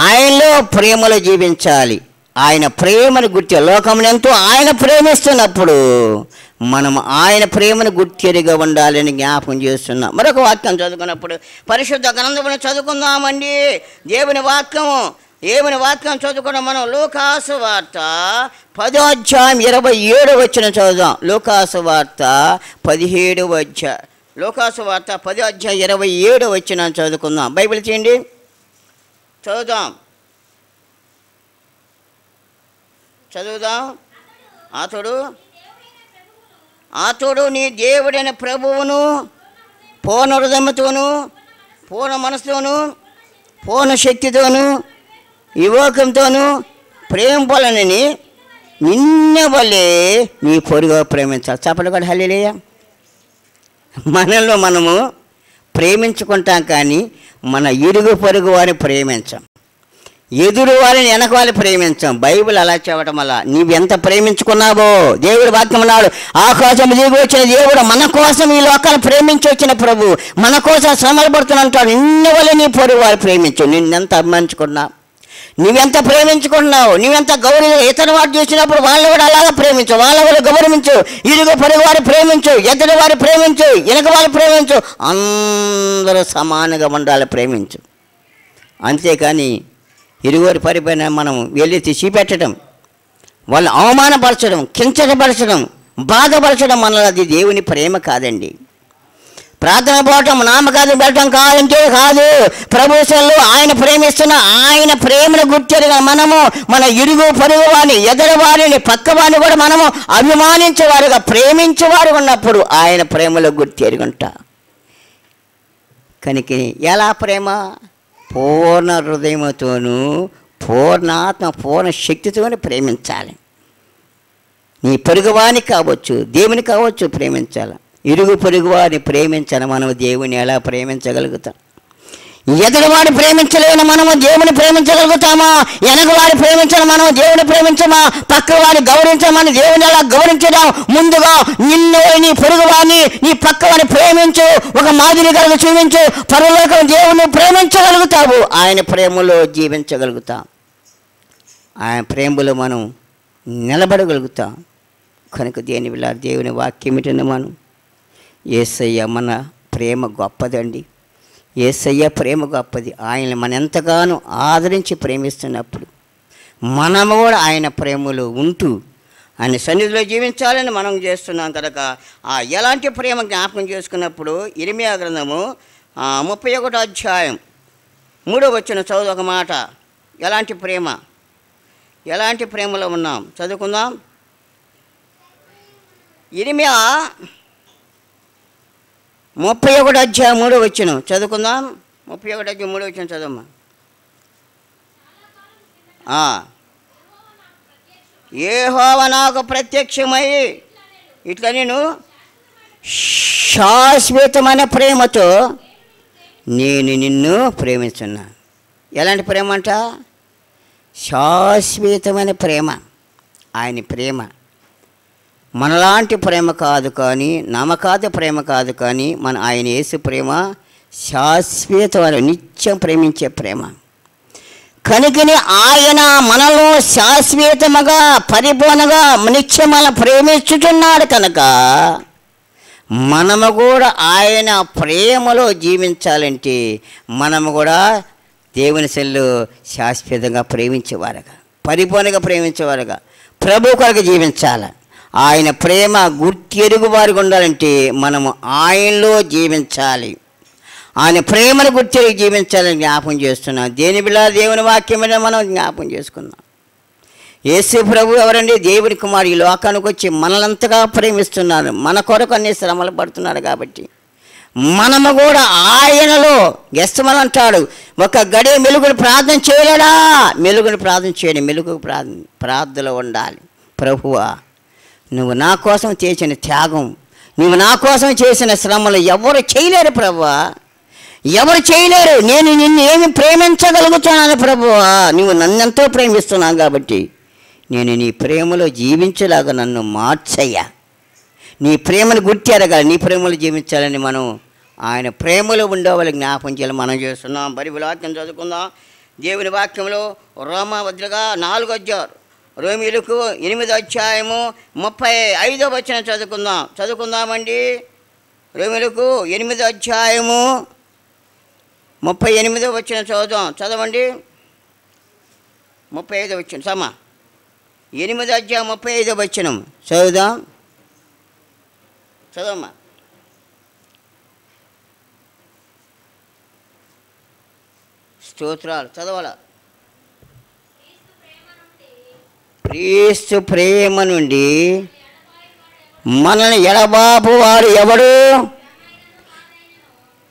ఆయనలో ప్రేమలో జీవించాలి. ఆయన ప్రేమను గుర్తి లోకమును ఎంతో ఆయన ప్రేమిస్తున్నప్పుడు మనం ఆయన ప్రేమను గుర్తిరిగా ఉండాలని జ్ఞాపకం చేస్తున్నాం. మరొక వాక్యం చదువుకున్నప్పుడు పరిశుద్ధ గ్రంథమును చదువుకుందామండి. దేవుని వాక్యం చదువుకున్న మనం లూకాసు వార్త 10వ అధ్యాయం 27వ వచనం చదువుదాం. లూకాసు వార్త 10వ అధ్యాయం 27వ వచనం చదువుకుందాం. బైబిల్ చేయండి, చదువుదాం. అతడు నీ దేవుడైన ప్రభువును పూర్ణ హృదయముతోను, పూర్ణ మనసుతోను, పూర్ణ శక్తితోను, వివేకంతోను ప్రేమింపాలని నిన్న వల్లే నీ పొరుగు ప్రేమించాలి. చెప్పలు కూడా హల్లెలూయా. మనలో మనము ప్రేమించుకుంటాం, కానీ మన ఇరుగు పొరుగు వారిని ప్రేమించాం, ఎదురు వారిని వెనక వాళ్ళు ప్రేమించాం. బైబిల్ అలా చెప్పడం వల్ల నీవెంత ప్రేమించుకున్నావో దేవుడు వాక్యం ఉన్నాడు. ఆకాశం దిగి వచ్చిన దేవుడు మన కోసం ఈ లోకాన్ని ప్రేమించి వచ్చిన ప్రభు మన కోసం శ్రమలు పడుతున్నంటాడు. నిన్న వల్ల నీ పొరుగు వారు ప్రేమించు. నిన్నెంత అభిమానించుకున్నావు, నువ్వెంత ప్రేమించుకుంటున్నావు, నువ్వెంత గౌరవ ఇతర వారు చేసినప్పుడు వాళ్ళు కూడా అలాగా ప్రేమించు, వాళ్ళ వాళ్ళు గౌరవించు, ఇరుగు పొరుగు వారు ప్రేమించు, ఎదురు వారు ప్రేమించు, వెనక వాళ్ళు ప్రేమించు, అందరూ సమానంగా ఉండాలి, ప్రేమించు. అంతేకాని ఇరువురి పరిపైన మనం వెళ్ళి తీసిపెట్టడం, వాళ్ళని అవమానపరచడం, కించపరచడం, బాధపరచడం మనది దేవుని ప్రేమ కాదండి. ప్రార్థన పోవటం, నామకార్థం పెట్టడం కాదంటే కాదు. ప్రభుత్వంలో ఆయన ప్రేమిస్తున్న ఆయన ప్రేమను గుర్తిగా మనము మన ఇరుగు పొరుగు వారిని, ఎదురు వారిని, పక్క వారిని కూడా మనము అభిమానించేవారుగా ప్రేమించేవారు ఉన్నప్పుడు ఆయన ప్రేమలో గుర్తెరుగుంటా. కనుక ఎలా ప్రేమ? పూర్ణ హృదయముతోనూ, పూర్ణాత్మ, పూర్ణ శక్తితోనే ప్రేమించాలి. నీ పొరుగువాని కావచ్చు, దేవుని కావచ్చు ప్రేమించాలి. ఇరుగు పొరుగు వారిని ప్రేమించాలి. మనం దేవుని ఎలా ప్రేమించగలుగుతాం? ఎదుటివాడు ప్రేమించలేని మనము దేవుని ప్రేమించగలుగుతామా? వెనకవాడు ప్రేమించడం మనం దేవుని ప్రేమించమా? పక్కవాడిని గౌరవించమని దేవుని ఎలా గౌరవించడం? ముందుగా నిన్ను, నీ పొరుగువాడిని, నీ పక్కవాడిని ప్రేమించు, ఒక మాదిరి కలిగి చూపించు. పరలోకం దేవుని ప్రేమించగలుగుతావు, ఆయన ప్రేమలో జీవించగలుగుతాం, ఆయన ప్రేమలో మనం నిలబడగలుగుతాం. కనుక దేని వల్ల దేవుని వాక్యం ఏంటంటే మనం యేసయ్య మన ప్రేమ గొప్పదండి. యేసయ్య ప్రేమ గొప్పది. ఆయన మన ఎంతగానో ఆదరించి ప్రేమిస్తున్నప్పుడు మనము కూడా ఆయన ప్రేమలో ఉంటూ ఆయన సన్నిధిలో జీవించాలని మనం చేస్తున్నాం. కనుక ఎలాంటి ప్రేమ జ్ఞాపకం చేసుకున్నప్పుడు ఇర్మియా గ్రంథము 31వ అధ్యాయం 3వ వచనం చదువు ఒక మాట. ఎలాంటి ప్రేమ, ఎలాంటి ప్రేమలో ఉన్నాం చదువుకుందాం. ఇర్మియా 31వ అధ్యాయం 3వ వచనం చదువుకుందాం. 31వ అధ్యాయం 3వ వచనం చదవమ్మా. యెహోవా నాకు ప్రత్యక్షమై ఇట్లా నేను శాశ్వతమైన ప్రేమతో నేను నిన్ను ప్రేమిస్తున్నా. ఎలాంటి ప్రేమ అంట? శాశ్వతమైన ప్రేమ. ఆయన ప్రేమ మనలాంటి ప్రేమ కాదు, కానీ నమ్మకాత ప్రేమ కాదు, కానీ మన ఆయన యేసు ప్రేమ శాశ్వతమైన నిత్యం ప్రేమించే ప్రేమ. కనుకని ఆయన మనలో శాశ్వతముగా పరిపూర్ణంగా నిత్యం మనం ప్రేమించుతున్నాడు. కనుక మనము కూడా ఆయన ప్రేమలో జీవించాలంటే మనము కూడా దేవుని సెల్లు శాశ్వతంగా ప్రేమించేవారుగా, పరిపూర్ణంగా ప్రేమించేవారుగా ప్రభు కొరకు జీవించాలి. ఆయన ప్రేమ గుర్తెరుగు వారికి ఉండాలంటే మనము ఆయనలో జీవించాలి, ఆయన ప్రేమను గుర్తెరిగి జీవించాలని జ్ఞాపకం చేస్తున్నాం. దేని బిడ్డ దేవుని వాక్యం మీద మనం జ్ఞాపకం చేసుకుందాం. యేసు ప్రభు ఎవరండి? దేవుని కుమారుడు. ఈ లోకానికి వచ్చి మనలంతగా ప్రేమిస్తున్నారు, మన కొరకు అన్ని శ్రమలు పడుతున్నాడు. కాబట్టి మనము కూడా ఆయనలో గెస్తమని అంటాడు, ఒక గడియ మెలుగుని ప్రార్థన చేయలేడా? మెలుగుని ప్రార్థన చేయండి, మెలుగు ప్రార్థనలో ఉండాలి. ప్రభువా, నువ్వు నా కోసం చేసిన త్యాగం, నువ్వు నా కోసం చేసిన శ్రమలు ఎవరు చేయలేరు ప్రభువా, ఎవరు చేయలేరు. నేను నిన్ను ఏమి ప్రేమించగలుగుతున్నాను ప్రభువా, నువ్వు నన్నెంతో ప్రేమిస్తున్నావు కాబట్టి నేను నీ ప్రేమలో జీవించేలాగా నన్ను మార్చయ్యా. నీ ప్రేమను గుర్తెరగాలి, నీ ప్రేమలో జీవించాలని మనం ఆయన ప్రేమలో ఉండేవాళ్ళు జ్ఞాపకం చేయాలి. మనం చేస్తున్నాం. బైబిల్ వాక్యం చదువుకుందాం. దేవుని వాక్యంలో రోమాపత్రిక 4వ అధ్యాయం, రోమీయులకు 8వ అధ్యాయము 35వ వచనం చదువుకుందామండి. రోమీయులకు 8వ అధ్యాయము 38వ వచనం చదవండి. 35వ వచనం సమా 8వ అధ్యాయం 35వ వచనం చదవమ్మా. స్తోత్రాలు చదవాల. క్రీస్తు ప్రేమ నుండి మనల్ని ఎడబాపు వాడు ఎవడు?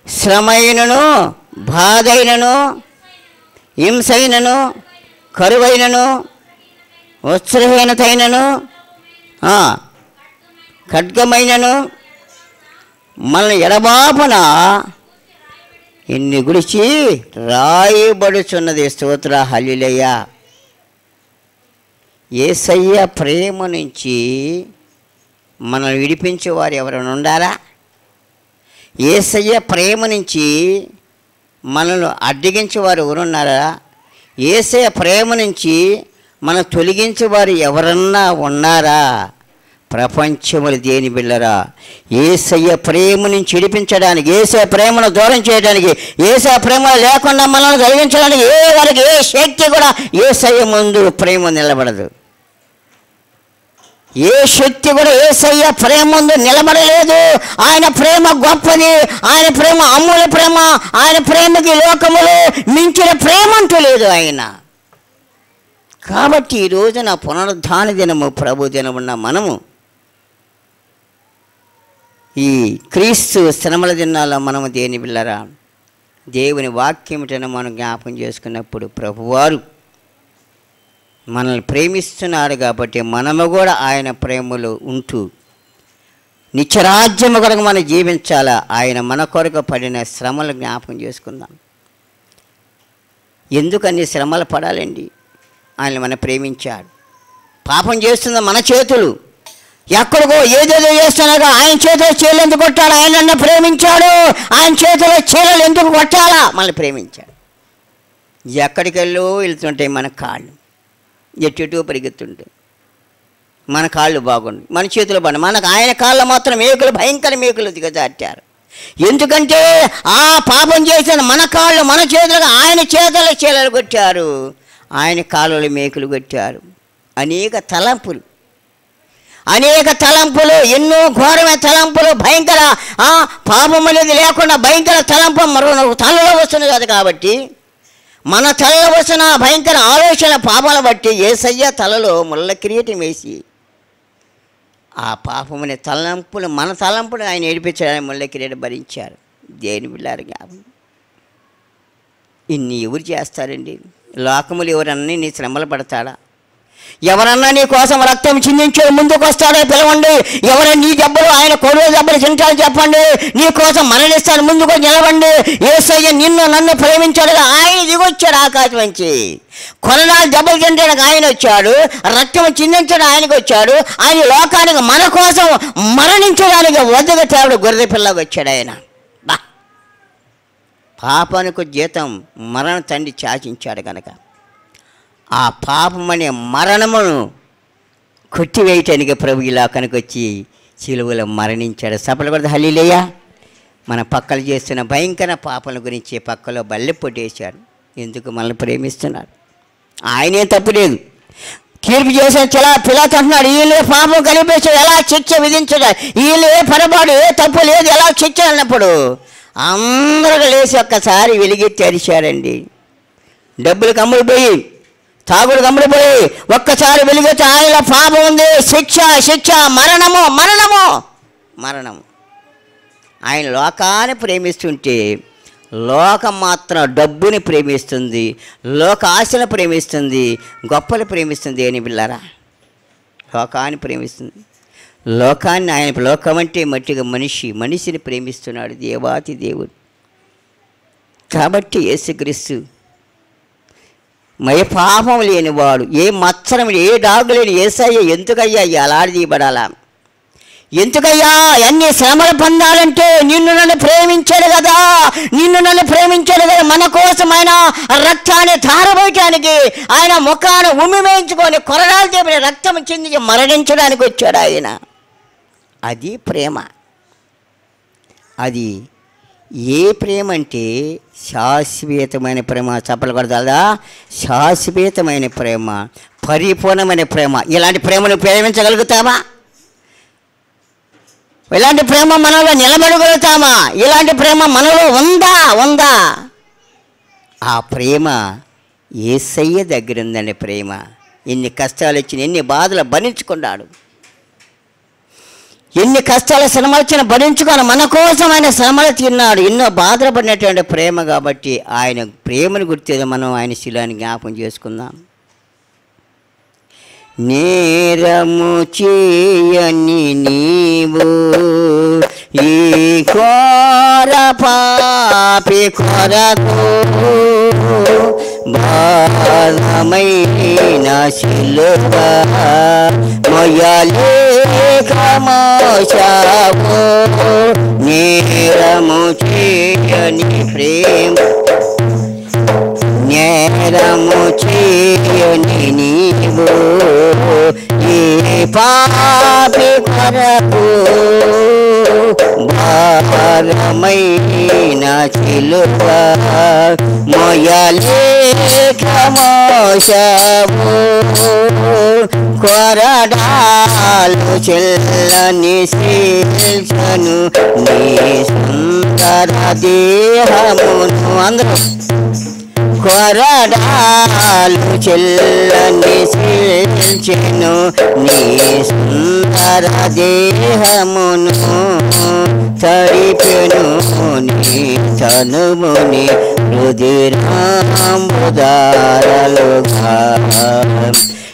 శ్రమైనను, బాధైనను, హింసైనను, కరువైనను, వస్త్రహీనతైనను, ఖడ్గమైనను మనల్ని ఎడబాపున ఇన్ని గురించి రాయబడుచున్నది. స్తోత్ర హల్లెలూయా. యేసయ్య ప్రేమ నుంచి మనల్ని విడిపించేవారు ఎవరైనా ఉండాలా? యేసయ్య ప్రేమ నుంచి మనల్ని అడ్డగించేవారు ఎవరున్నారా? యేసయ్య ప్రేమ నుంచి మనం తొలగించేవారు ఎవరన్నా ఉన్నారా? ప్రపంచములు దేని బిళ్ళరా? యేసయ్య ప్రేమ నుంచి విడిపించడానికి, యేసయ్య ప్రేమను దూరం చేయడానికి, యేసయ్య ప్రేమ లేకుండా మనల్ని కలిగించడానికి ఏ శక్తి కూడా యేసయ్య ముందు ప్రేమ నిలబడదు. ఏ శక్తి కూడా యేసయ్య ప్రేమ ముందు నిలబడలేదు. ఆయన ప్రేమ గొప్పది, ఆయన ప్రేమ అమూల్య ప్రేమ, ఆయన ప్రేమకి లోకములో మించిన ప్రేమ అంటూ లేదు ఆయన. కాబట్టి ఈ రోజున పునరుద్ధాన దినము, ప్రభు దినమున్న మనము ఈ క్రీస్తు శ్రమల దినాల్లో మనము దేని బిళ్ళరా? దేవుని వాక్యమిటని మనం జ్ఞాపకం చేసుకున్నప్పుడు ప్రభువారు మనల్ని ప్రేమిస్తున్నాడు. కాబట్టి మనము కూడా ఆయన ప్రేమలో ఉంటూ నిత్యరాజ్యము కొరకు మనం జీవించాలా. ఆయన మన కొరకు పడిన శ్రమలు జ్ఞాపకం చేసుకుందాం. ఎందుకని శ్రమలు పడాలండి? ఆయన మనం ప్రేమించాడు. పాపం చేస్తున్న మన చేతులు ఎక్కడికో ఏదేదో చేస్తున్నాగా ఆయన చేతిలో చీరలు ఎందుకు కొట్టాలి? ఆయన నన్ను ప్రేమించాడు, ఆయన చేతిలో చీరలు ఎందుకు కొట్టాలా? మనల్ని ప్రేమించాడు. ఎక్కడికి వెళ్తుంటాయి మన కాళ్ళు, ఎటు పరిగెత్తుంటాయి. మన కాళ్ళు బాగుండి మన చేతులు బాగుండి, మనకు ఆయన కాళ్ళు మాత్రం మేకులు, భయంకర మేకులు దిగజార్చారు. ఎందుకంటే ఆ పాపం చేసిన మన కాళ్ళు మన చేతులకు ఆయన చేతుల చీరలు కొట్టారు, ఆయన కాళ్ళలో మేకులు కొట్టారు. అనేక తలంపులు, ఎన్నో ఘోరమైన తలంపులు, భయంకర పాపం అనేది లేకుండా భయంకర తలంపు మరో తలలో వస్తుంది కదా. కాబట్టి మన తలలో వస్తున్న భయంకర ఆలోచన పాపాలు బట్టి యేసయ్య తలలో ముళ్ళ కిరీటం వేసి ఆ పాపమనే తలంపులు, మన తలంపులు ఆయన ఏడిపించడానికి ముళ్ళ కిరీటం భరించారు. దేని బిళ్ళారు జ్ఞాపకం. ఇన్ని ఎవరు చేస్తారండి? లోకములు ఎవరన్నా నీ శ్రమలు పడతాడా? ఎవరన్నా నీ కోసం రక్తం చిందించే ముందుకు వస్తాడో పిలవండి. ఎవరైనా నీ దెబ్బలు ఆయన కొడుకు దెబ్బలు తింటాడు చెప్పండి. నీ కోసం మరణిస్తాడు ముందుకు నిలవండి. యేసయ్య నిన్ను నన్ను ప్రేమించాడుగా, ఆయన దిగొచ్చాడు ఆకాశం నుంచి. కొననాలు దెబ్బలు తింటానికి ఆయన వచ్చాడు, రక్తం చిందించడం ఆయనకు వచ్చాడు. ఆయన లోకానికి మన కోసం మరణించడానికి వద్దకు తేవడు గొర్రె పిల్లగా వచ్చాడు ఆయన. పాపానికి జీతం మరణ తండ్రి చాచించాడు కనుక ఆ పాపమనే మరణమును కొట్టివేయటానికి ప్రభు ఇలా కనుకొచ్చి సిలువలో మరణించాడు. సఫలపడదు హల్లెలూయా. మన పక్కలు చేస్తున్న భయంకర పాపల గురించి పక్కలో బల్లె పొట్టేశాడు. ఎందుకు మనల్ని ప్రేమిస్తున్నాడు? ఆయనే తప్పు లేదు. తీర్పు చేసిన పిలాతు అంటున్నాడు, వీళ్ళే పాపం కలిపేసాడు, ఎలా శిక్ష విధించడా? వీళ్ళే పొరపాటు, ఏ తప్పు లేదు, ఎలా శిక్ష అన్నప్పుడు అందరూ లేచి ఒక్కసారి వెలిగెత్తి అరిచాడండి. డబ్బులు కమ్ముడిపోయి, తాగుడు కమ్ముడిపోయి ఒక్కసారి వెలిగెత్తి ఆయన పాపం ఉంది, శిక్ష, మరణము. ఆయన లోకాన్ని ప్రేమిస్తుంటే లోకం మాత్రం డబ్బుని ప్రేమిస్తుంది, లోక ఆశను ప్రేమిస్తుంది, గొప్పలు ప్రేమిస్తుంది. అని బిళ్ళారా, లోకాన్ని ప్రేమిస్తుంది. లోకాన్ని ఆయన, లోకం అంటే మట్టిగా మనిషిని ప్రేమిస్తున్నాడు దేవాతి దేవుడు. కాబట్టి యేసుక్రీస్తు ఏ పాపం లేనివాడు, ఏ మత్సరం, ఏ డాగు లేని యేసయ్య ఎందుకయ్యా ఎలాడదీయబడాలా? ఎందుకయ్యా అన్ని శ్రమలు పొందాలంటే? నిన్ను నన్ను ప్రేమించాడు కదా, మన కోసం ఆయన రక్తాన్ని ధారపోయటానికి, ఆయన ముఖాన్ని ఉమ్మి వేయించుకొని కొరడాలు చేపని రక్తం చిందించి మరణించడానికి వచ్చాడు ఆయన. అది ప్రేమ. అది ఏ ప్రేమ అంటే శాశ్వతమైన ప్రేమ. చెప్పలు కొడదా? శాశ్వతమైన ప్రేమ, పరిపూర్ణమైన ప్రేమ. ఇలాంటి ప్రేమను ప్రేమించగలుగుతామా? ఇలాంటి ప్రేమ మనలో నిలబడగలుగుతామా? ఇలాంటి ప్రేమ మనలో ఉందా? ఆ ప్రేమ యేసయ్య దగ్గర ఉందండి. ప్రేమ ఎన్ని కష్టాలు వచ్చిన, ఎన్ని బాధలు భరించుకున్నాడు, ఎన్ని కష్టాల శ్రమలు వచ్చిన భరించుకొని మన కోసం ఆయన శ్రమలు తిన్నాడు, ఎన్నో బాధలు పడినటువంటి ప్రేమ. కాబట్టి ఆయన ప్రేమను గుర్తేదో మనం ఆయన శిలాన్ని జ్ఞాపకం చేసుకుందాం. నేరము చేయని నీవు ఈ ఘోర పాపి కొరకు భారమైన శిలువ మొయలేక మోసావు. నేరము చేయని ప్రేమ, నేరము చేయని నీవు ఈ పాపి కొరకు భారమైన శిలువ మొయలేక మోసావు. కొరడాలు చెల్లని శీల్చను నీ సుందర దేహమును. అందరూ కొరడాలు చెల్లని శీల్చెను నీ సుందర దేహమును. తడిపెను నీ తనుముని రుధిరాంబుదారలుగా.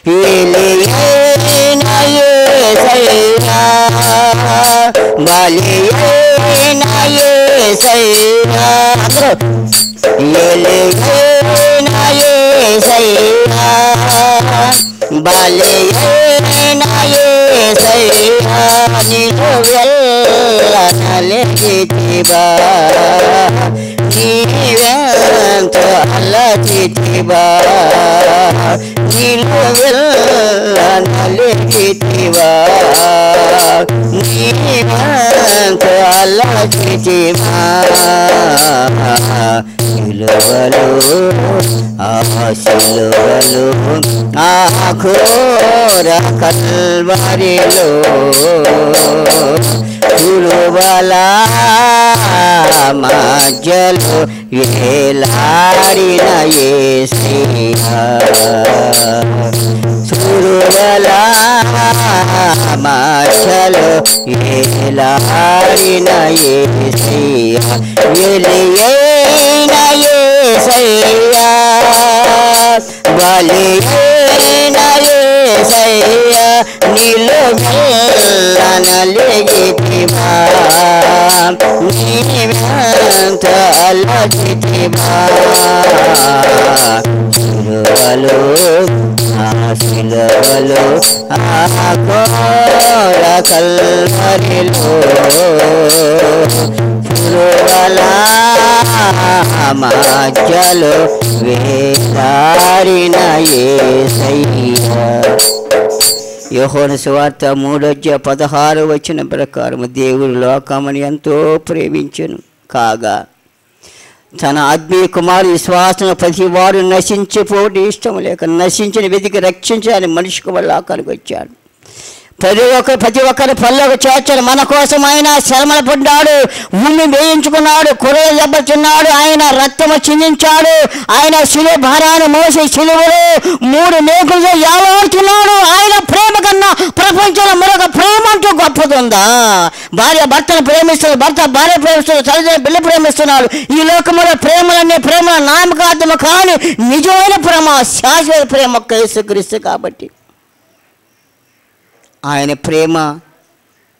బలియైన యేసయ్యా, బలియైన యేసయ్యా. ఎలియైన యేసయ్యా బలియైన యేసయ్యా నిలువెల్ల నలిగితివా నీవెంతో అలచితివా నిలువెల్ల నలిగితివా నీవెంతో అలచితివా సిలువలు ఆ సిలువలు ఆ ఘోర కల్వరిలో సిలువల మధ్యలో వేలాడిన యేసయ్యా సిలువల మధ్యలో వేలాడిన యేసయ్యా ఎలియైన యేసయ్యా బలియైన యేసయ్యా నిలువెల్ల నలిగితివా నీవెంత అలచితివా సిలువలు ఆ సిలువలు ఆ ఘోర కల్వరిలో సిలువల మధ్యలో వేలాడిన యేసయ్యా. యోహాను సువార్త 3:16 ప్రకారం దేవుడు లోకమును ఎంతో ప్రేమించెను కాగా తన ఆత్మీయ కుమారు విశ్వాసం ప్రతి వారు నశించిపోవడం ఇష్టం లేక నశించిన వెతికి రక్షించాలని మనిషి కుమారు లోకానికి వచ్చాడు. ప్రతి ఒక్కరి పనులకు చేర్చాడు. మన కోసం ఆయన శ్రమలు పడ్డాడు, భూమి వేయించుకున్నాడు, కొరలు దెబ్బతిన్నాడు, ఆయన రక్తము చిందించాడు, ఆయన శిలువ భారాన్ని మోసి శిలువలో 3 మేకులతో యాలాడుతున్నాడు. ఆయన ప్రేమ కన్నా ప్రపంచంలో మరొక ప్రేమ అంటూ గొప్పదుందా? భార్య భర్తను ప్రేమిస్తున్నాడు, భర్త భార్య ప్రేమిస్తున్నాడు, తల్లిదండ్రులు బిడ్డ ప్రేమిస్తున్నాడు. ఈ లోకంలో ప్రేమలన్నీ ప్రేమల నామకార్థము కానీ నిజమైన ప్రేమ శాశ్వత ప్రేమ యేసుక్రీస్తు. కాబట్టి ఆయన ప్రేమ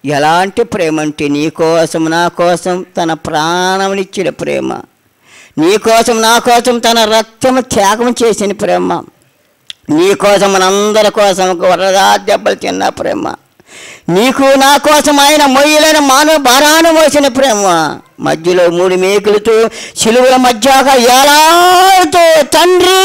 ఎలాంటి ప్రేమ అంటే నీ కోసం నా కోసం తన ప్రాణమునిచ్చిన ప్రేమ, నీ కోసం నా కోసం తన రక్తము త్యాగం చేసిన ప్రేమ, నీ కోసం మనందరి కోసం వరదా దెబ్బలు తిన్న ప్రేమ, నీకు నా కోసం ఆయన మొయ్యలేని మానవ భారాన్ని మోసిన ప్రేమ, మధ్యలో 3 మేకులతో శిలువల మధ్యగా ఎలాడుతూ తండ్రి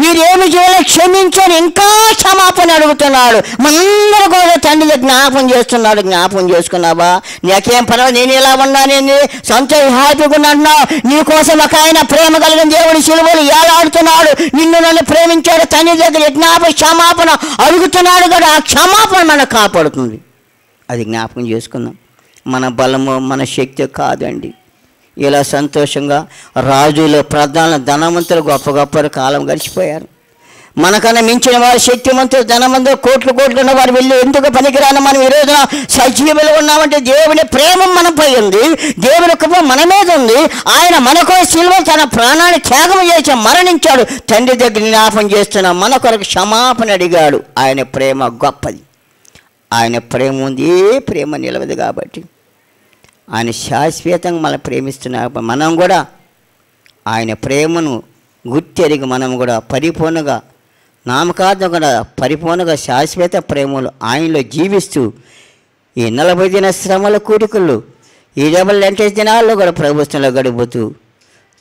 మీరేమి చేయాలో క్షమించని ఇంకా క్షమాపణ అడుగుతున్నాడు. మనందరూ కూడా తండ్రి జ్ఞాపం చేస్తున్నాడు. జ్ఞాపం చేసుకున్నావా? నాకేం పర్వాలేదు, నేను ఎలా ఉన్నా, నేను సంతోష హ్యాపీగా ఉన్నాను. నీ కోసం ఒక ఆయన ప్రేమ కలిగిన దేవుడి శిలువలు ఎలాడుతున్నాడు. నిన్ను నన్ను ప్రేమించాడు. తండ్రి దగ్గర క్షమాపణ అడుగుతున్నాడు కదా. ఆ క్షమాపణ మనకు కాపాడుతుంది. అది జ్ఞాపకం చేసుకుందాం. మన బలము మన శక్తి కాదండి. ఇలా సంతోషంగా రాజులు ప్రధాన ధనవంతులు గొప్ప గొప్ప కాలం గడిచిపోయారు. మనకన్నా మించిన వారు శక్తివంతులు ధనవంతులు కోట్లు ఉన్న వారు వెళ్ళి ఎందుకు పనికిరాని మనం ఈ రోజున సజీవులు ఉన్నామంటే దేవుని ప్రేమ మనపై ఉంది, దేవుని కృప మన మీద ఉంది. ఆయన మనకో శిలువ తన ప్రాణాన్ని త్యాగం చేసి మరణించాడు. తండ్రి దగ్గర జ్ఞాపం చేస్తున్నాం, మన కొరకు క్షమాపణ అడిగాడు. ఆయన ప్రేమ గొప్పది. ఆయన ప్రేమ ఉంది, ఏ ప్రేమ నిలవదు. కాబట్టి ఆయన శాశ్వతంగా మనం ప్రేమిస్తున్నారు. మనం కూడా ఆయన ప్రేమను గుర్తెరిగి మనం కూడా పరిపూర్ణంగా నామకార్థం కూడా పరిపూర్ణంగా శాశ్వత ప్రేమలు ఆయనలో జీవిస్తూ ఈ 40 దిన శ్రమల కూడికలు ఈ 70 దినాల్లో కూడా ప్రభుత్వంలో గడుపుతూ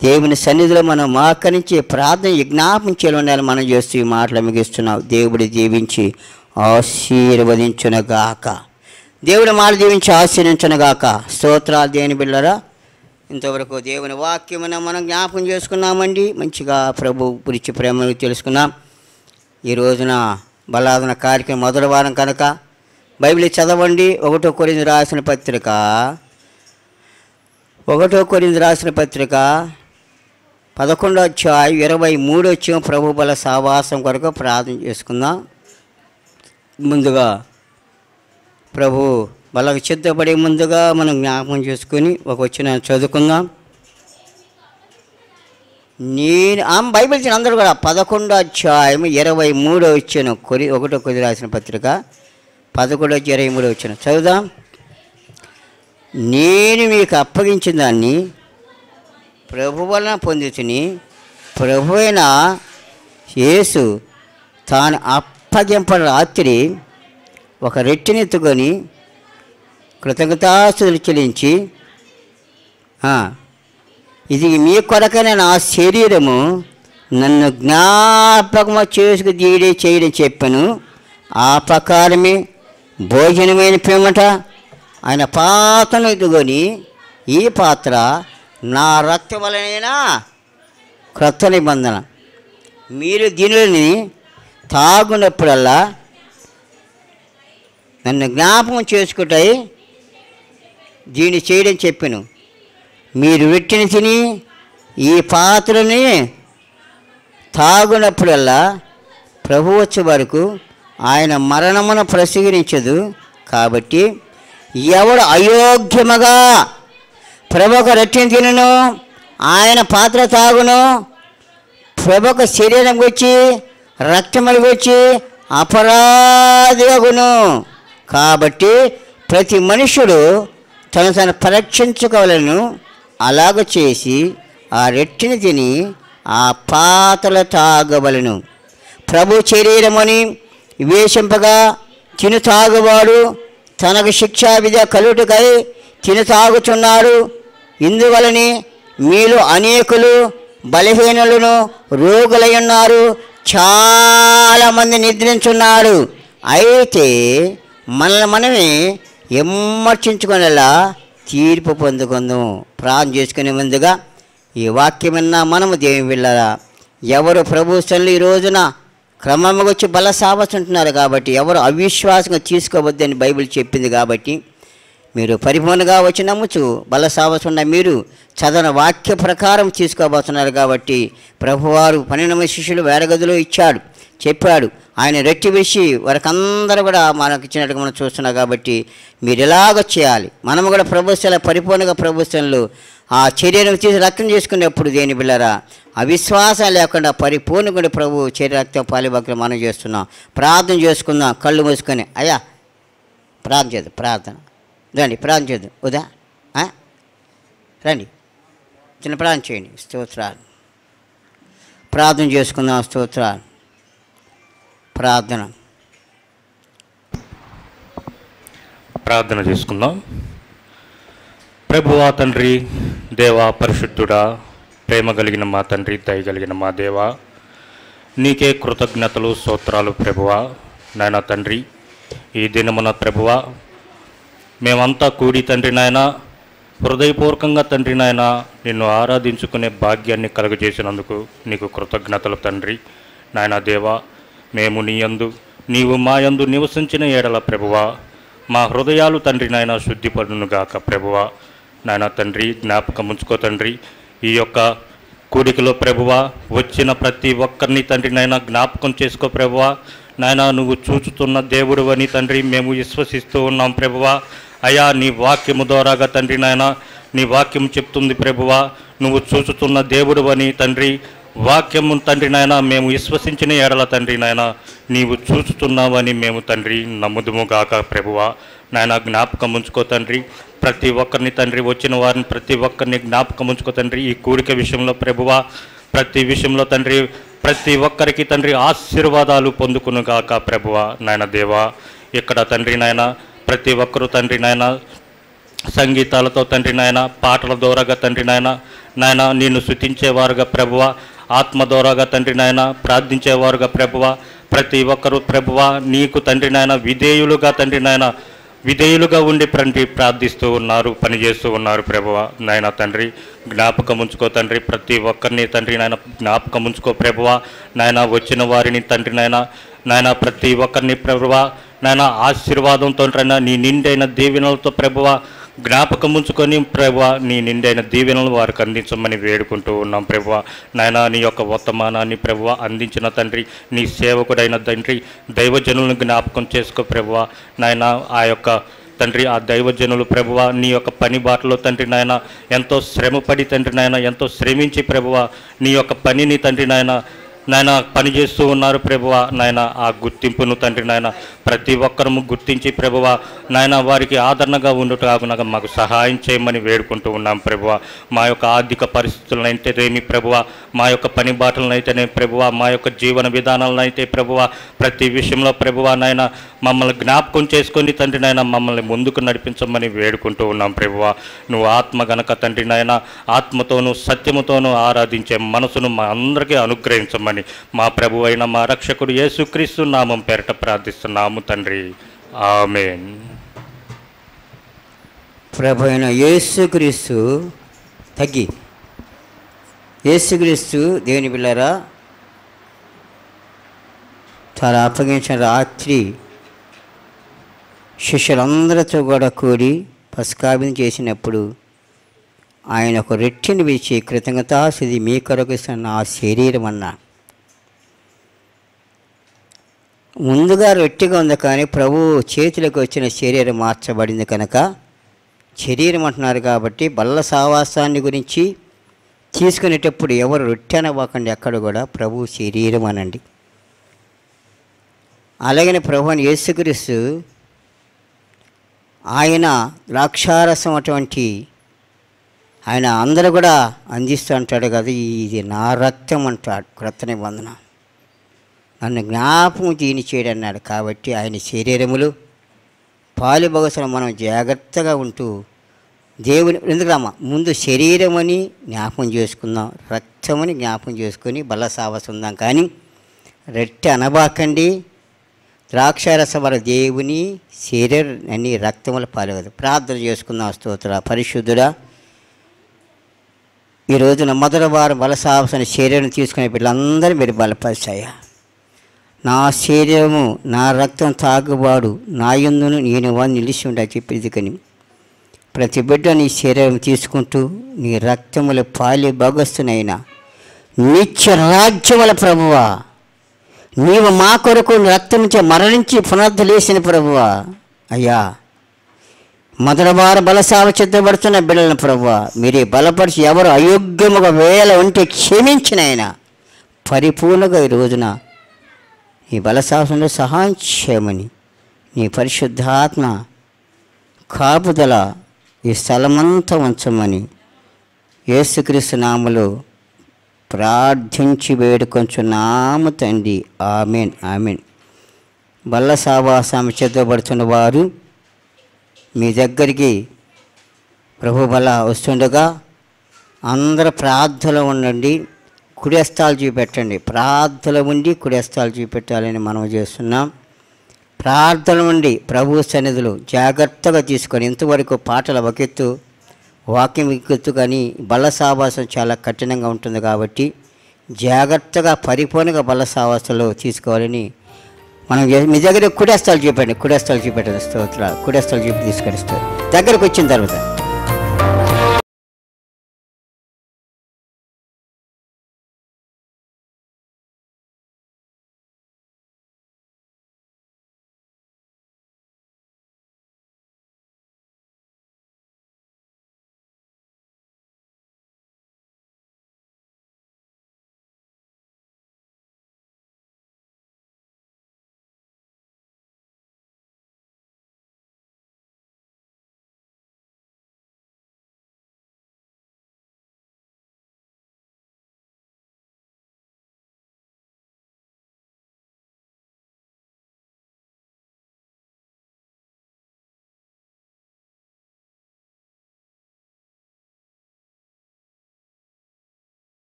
దేవుని సన్నిధిలో మనం మోకరించి ప్రార్థన విజ్ఞాపం చేయాలని మనం చేస్తూ ఈ మాటలు ముగిస్తున్నాం. దేవుడు దీవించి ఆశీర్వదించునగాక. దేవుడి మాట దీవించి ఆశీర్వించునగాక. స్తోత్రాలు దేవుని బిడ్డలారా. ఇంతవరకు దేవుని వాక్యమున మనం జ్ఞాపకం చేసుకున్నామండి. మంచిగా ప్రభు గురించి ప్రేమను తెలుసుకున్నాం. ఈ రోజున బలాదన కార్యక్రమం మొదటి వారం కనుక బైబిల్ చదవండి. 1 కొరింథీ రాసిన పత్రిక 11వ అధ్యాయం 23 ప్రభు బల సావాసం కొరకు ప్రార్థన చేసుకుందాం. ముందుగా ప్రభు వాళ్ళకి సిద్ధపడే ముందుగా మనం జ్ఞాపకం చేసుకొని ఒక వచ్చిన చదువుకుందాం. బైబిల్ ఇచ్చిన అందరూ కూడా 11వ అధ్యాయం 23 1 కొరింథీ రాసిన పత్రిక 11:23 చదువుదాం. నేను మీకు అప్పగించిన దాన్ని ప్రభు వలన పొందుతుని ప్రభు అయిన యేసు తాను అప్పగింపడ రాత్రి ఒక రెట్టినెత్తుకొని కృతజ్ఞతాస్తుతులు చెల్లించి ఇది మీ కొరకైన నా శరీరము నన్ను జ్ఞాపకము చేసుకు దీడి చేయడం చెప్పాను. ఆ ప్రకారమే భోజనమైన పిమ్మట ఆయన పాత్రను ఎత్తుకొని ఈ పాత్ర నా రక్తం వలనైనా క్రొత్త నిబంధన, మీరు దీనిని తాగునప్పుడల్లా నన్ను జ్ఞాపకం చేసుకుంటాయి దీన్ని చేయడం చెప్పాను. మీరు వెట్టిని తిని ఈ పాత్రని తాగునప్పుడల్లా ప్రభు వచ్చే వరకు ఆయన మరణమును ప్రసిద్ధరించదు. కాబట్టి ఎవడు అయోగ్యముగా ప్రభుక రొట్టెని తినను ఆయన పాత్ర తాగును ప్రభుక శరీరం వచ్చి రక్తములు వచ్చి అపరాధిగును. కాబట్టి ప్రతి మనుషుడు తను పరీక్షించుకోవాలను. అలాగ చేసి ఆ రొట్టెని తిని ఆ పాత్రలు తాగవలను. ప్రభు శరీరమని వివేశింపగా తిను తాగువాడు తనకు శిక్షా విధ కలుగుటకై తిను తాగుతున్నాడు. ఇందువలని మీలో అనేకులు బలహీనులను రోగులై ఉన్నారు, చాలామంది నిద్రించున్నాడు. అయితే మనల్ని మనమే విమర్శించుకునేలా తీర్పు పొందుకుందాం. ప్రార్థన చేసుకునే ముందుగా ఈ వాక్యం విన్నా మనము దేవుని వెళ్ళారా ఎవరు ప్రభు సన్నిధిలో ఈ రోజున క్రమంగా వచ్చి బల సావస్తుంటున్నారు. కాబట్టి ఎవరు అవిశ్వాసంగా తీసుకోవద్దని బైబిల్ చెప్పింది. కాబట్టి మీరు పరిపూర్ణంగా వచ్చి నమ్ముచు బల సావసున్న మీరు చదవన వాక్య ప్రకారం తీసుకోబోతున్నారు. కాబట్టి ప్రభువారు 12 శిష్యులు వేరగదిలో ఇచ్చాడు, చెప్పాడు. ఆయన రెట్టి వేసి వారికందరూ కూడా మనకు ఇచ్చినట్టుగా మనం చూస్తున్నాం. కాబట్టి మీరు ఎలాగ చేయాలి. మనము కూడా ప్రభుత్వాల పరిపూర్ణంగా ప్రభుత్వంలో ఆ శరీరం తీసి రక్తం చేసుకునేప్పుడు దేని బిళ్ళరా అవిశ్వాసం లేకుండా పరిపూర్ణంగా ప్రభు శరీర రక్తం పాలిభక్తులు మనం చేస్తున్నాం. ప్రార్థన చేసుకుందాం కళ్ళు మూసుకొని. అయ్యా ప్రార్థన చేద్దాం, ప్రార్థన రండి, ప్రార్థన చేద్దాం. ఉదా రండి, చిన్న ప్రార్థన చేయండి. స్తోత్రాలు ప్రార్థన చేసుకుందాం. స్తోత్రాలు ప్రార్థన చేసుకుందాం. ప్రభువా తండ్రి, దేవా పరిశుద్ధుడా, ప్రేమ కలిగిన మా తండ్రి, దయ కలిగిన మా దేవా, నీకే కృతజ్ఞతలు స్తోత్రాలు ప్రభువా. నాయన తండ్రి, ఈ దినమున ప్రభువా మేమంతా కూడి తండ్రి నాయన హృదయపూర్వకంగా తండ్రి నాయన నిన్ను ఆరాధించుకునే భాగ్యాన్ని కలుగజేసినందుకు నీకు కృతజ్ఞతలు తండ్రి. నాయన దేవా, మేము నీ యందు నీవు మా యందు నివసించిన ఏడల ప్రభువా మా హృదయాలు తండ్రి నాయన శుద్ధిపడునుగాక ప్రభువా. నాయన తండ్రి, జ్ఞాపకం ఉంచుకో తండ్రి. ఈ యొక్క కూడికలో ప్రభువా వచ్చిన ప్రతి ఒక్కరిని తండ్రి నాయన జ్ఞాపకం చేసుకో ప్రభువా. నాయన నువ్వు చూచుతున్న దేవుడు అని తండ్రి మేము విశ్వసిస్తూ ఉన్నాం ప్రభువా. అయా నీ వాక్యము ద్వారాగా తండ్రి నాయన నీ వాక్యం చెప్తుంది ప్రభువా నువ్వు చూచుతున్న దేవుడు అని తండ్రి. వాక్యము తండ్రి నాయన మేము విశ్వసించిన ఎడల తండ్రి నాయన నీవు చూచుతున్నావని మేము తండ్రి నమ్ముదుముగాక ప్రభువా. నాయన జ్ఞాపకం ఉంచుకో తండ్రి. ప్రతి ఒక్కరిని తండ్రి వచ్చిన వారిని ప్రతి ఒక్కరిని జ్ఞాపకం ఉంచుకో తండ్రి. ఈ కూడిక విషయంలో ప్రభువా ప్రతి విషయంలో తండ్రి ప్రతి ఒక్కరికి తండ్రి ఆశీర్వాదాలు పొందుకునుగాక ప్రభువా. నాయన దేవా, ఇక్కడ తండ్రి నాయన ప్రతి ఒక్కరూ తండ్రి నాయన సంగీతాలతో తండ్రి నాయన పాటల ద్వారాగా తండ్రి నాయన నాయన నిన్ను స్తుతించేవారుగా ప్రభువా, ఆత్మ ద్వారాగా తండ్రి నాయన ప్రార్థించేవారుగా ప్రభువా, ప్రతి ఒక్కరూ ప్రభువా నీకు తండ్రి నాయన విధేయులుగా తండ్రి నాయన విధేయులుగా ఉండి తండ్రి ప్రార్థిస్తూ ఉన్నారు, పనిచేస్తూ ఉన్నారు ప్రభువా. నాయన తండ్రి జ్ఞాపకం ఉంచుకో తండ్రి. ప్రతి ఒక్కరిని తండ్రి నాయన జ్ఞాపకం ఉంచుకో ప్రభువా. నాయన వచ్చిన వారిని తండ్రి నాయన నాయన ప్రతి ఒక్కరిని ప్రభువా నాయన ఆశీర్వాదంతో నీ నిండైన దీవెనలతో ప్రభువా జ్ఞాపకం ఉంచుకొని ప్రభువా నీ నిండైన దీవెనలు వారికి అందించమని వేడుకుంటూ ఉన్నాం ప్రభువా. నాయన నీ యొక్క వర్తమానాన్ని ప్రభువా అందించిన తండ్రి నీ సేవకుడైన తండ్రి దైవజనులను జ్ఞాపకం చేసుకో ప్రభువా. నాయన ఆ యొక్క తండ్రి ఆ దైవజనులు ప్రభువా నీ యొక్క పని బాటలో తండ్రి నాయన ఎంతో శ్రమపడి తండ్రి నాయన ఎంతో శ్రమించి ప్రభువా నీ యొక్క పనిని తండ్రి నాయన నాయన పనిచేస్తూ ఉన్నారు ప్రభువ. నాయన ఆ గుర్తింపును తండ్రి నాయన ప్రతి ఒక్కరము గుర్తించి ప్రభువ నాయన వారికి ఆదరణగా ఉండుటగా మాకు సహాయం చేయమని వేడుకుంటూ ఉన్నాం ప్రభువ. మా యొక్క ఆర్థిక పరిస్థితులను అయితేనేమి ప్రభువ, మా యొక్క పని బాటలను అయితేనే ప్రభువ, మా యొక్క జీవన విధానాలను అయితే ప్రభువ, ప్రతి విషయంలో ప్రభువ నాయన మమ్మల్ని జ్ఞాపకం చేసుకొని తండ్రి నాయన మమ్మల్ని ముందుకు నడిపించమని వేడుకుంటూ ఉన్నాం ప్రభువ. నువ్వు ఆత్మ గనక తండ్రి నాయన ఆత్మతోనూ సత్యముతోనూ ఆరాధించే మనసును మా అందరికీ అనుగ్రహించమని మా ప్రభు అయిన మా రక్షకుడు యేసుక్రీస్తు నామం పేరట ప్రార్థిస్తున్నాము తండ్రి. ఆమేన్. ప్రభు అయిన యేసుక్రీస్తు యేసుక్రీస్తు దేవుని బిళ్ళారా చాలా అప్పగించిన రాత్రి శిష్యులందరితో కూడా కూడి పస్కాభిని చేసినప్పుడు ఆయన ఒక రెట్టిని విడిచి కృతజ్ఞతాస్థుతి మీ కొరకు ఇస్తున్న నా శరీరం అన్నా. ముందుగా రొట్టిగా ఉంది కానీ ప్రభు చేతులకు వచ్చిన శరీరం మార్చబడింది కనుక శరీరం అంటున్నారు కాబట్టి బల్ల సావాసాన్ని గురించి తీసుకునేటప్పుడు ఎవరు రొట్టె అనవ్వకండి, ఎక్కడ కూడా ప్రభు శరీరం అనండి. అలాగనే ప్రభు అని యేసుక్రీస్తు ఆయన ద్రాక్షారసం అటువంటి ఆయన అందరూ కూడా అందిస్తూ అంటాడు కదా, ఇది నా రక్తం అంటాడు క్రొత్త నిబంధన, నన్ను జ్ఞాపకం తీని చేయడన్నాడు. కాబట్టి ఆయన శరీరములు పాలుభగసలు మనం జాగ్రత్తగా ఉంటూ దేవుని ఎందుకురామా ముందు శరీరం అని జ్ఞాపకం చేసుకుందాం, రక్తమని జ్ఞాపకం చేసుకొని బల్ల సావసుందాం. కానీ రెట్టె అనబాకండి, ద్రాక్షారస వర దేవుని శరీర అన్ని రక్తముల పాలుగదు. ప్రార్థన చేసుకుందాం. స్తోత్ర పరిశుద్ధుడా, ఈ రోజున మొదటి వారం బలసావసన శరీరం తీసుకునే పిల్లలందరూ మీరు బలపరిచాయా. నా శరీరము నా రక్తం తాగుబాడు నా యందును నేను వాడిని నిలిచి ఉండా చెప్పేది. కానీ ప్రతి బిడ్డ నీ శరీరం తీసుకుంటూ నీ రక్తముల పాలి భాగస్తునైనా నిత్య రాజ్యముల ప్రభువా, నీవు మా కొరకు రక్తమించి మరణించి పునరుద్ధలేసిన ప్రభువా. అయ్యా మొదటి వార బలసావ సిద్ధపడుతున్న బిడ్డలను ప్రభువా మీరే బలపరిచి ఎవరు అయోగ్యముగా వేళ ఉంటే క్షమించినైనా పరిపూర్ణంగా ఈ రోజున ఈ బలసావసంలో సహాయం చేయమని నీ పరిశుద్ధాత్మ కాపుదల ఈ స్థలమంతా ఉంచమని యేసుక్రీస్తు నామములో ప్రార్థించి వేడుకొంచున్నాము తండ్రి. Amen amen. బల్ల సావాసామి సిద్ధపడుతున్న వారు మీ దగ్గరికి ప్రభు బల వస్తుండగా అందరూ ప్రార్థనలో ఉండండి, కుడేస్తాలు చూపెట్టండి. ప్రార్థనలో ఉండి కుడేస్తాలు చూపెట్టాలని మనం చేస్తున్నాం. ప్రార్థన ఉండి ప్రభు సన్నిధులు జాగ్రత్తగా తీసుకొని ఇంతవరకు పాటల ఒకెత్తు వాక్యం ఎక్కెత్తు, కానీ బల్ల సావాసం చాలా కఠినంగా ఉంటుంది కాబట్టి జాగ్రత్తగా పరిపూర్ణంగా బల్ల సావాసంలో తీసుకోవాలని మనం మీ దగ్గర కుడేస్తాలు చూపెట్టండి. కుడేస్తాలు చూపెట్టండి. స్తోత్ర కుడేస్తాలు చూపి తీసుకొస్తారు దగ్గరకు వచ్చిన తర్వాత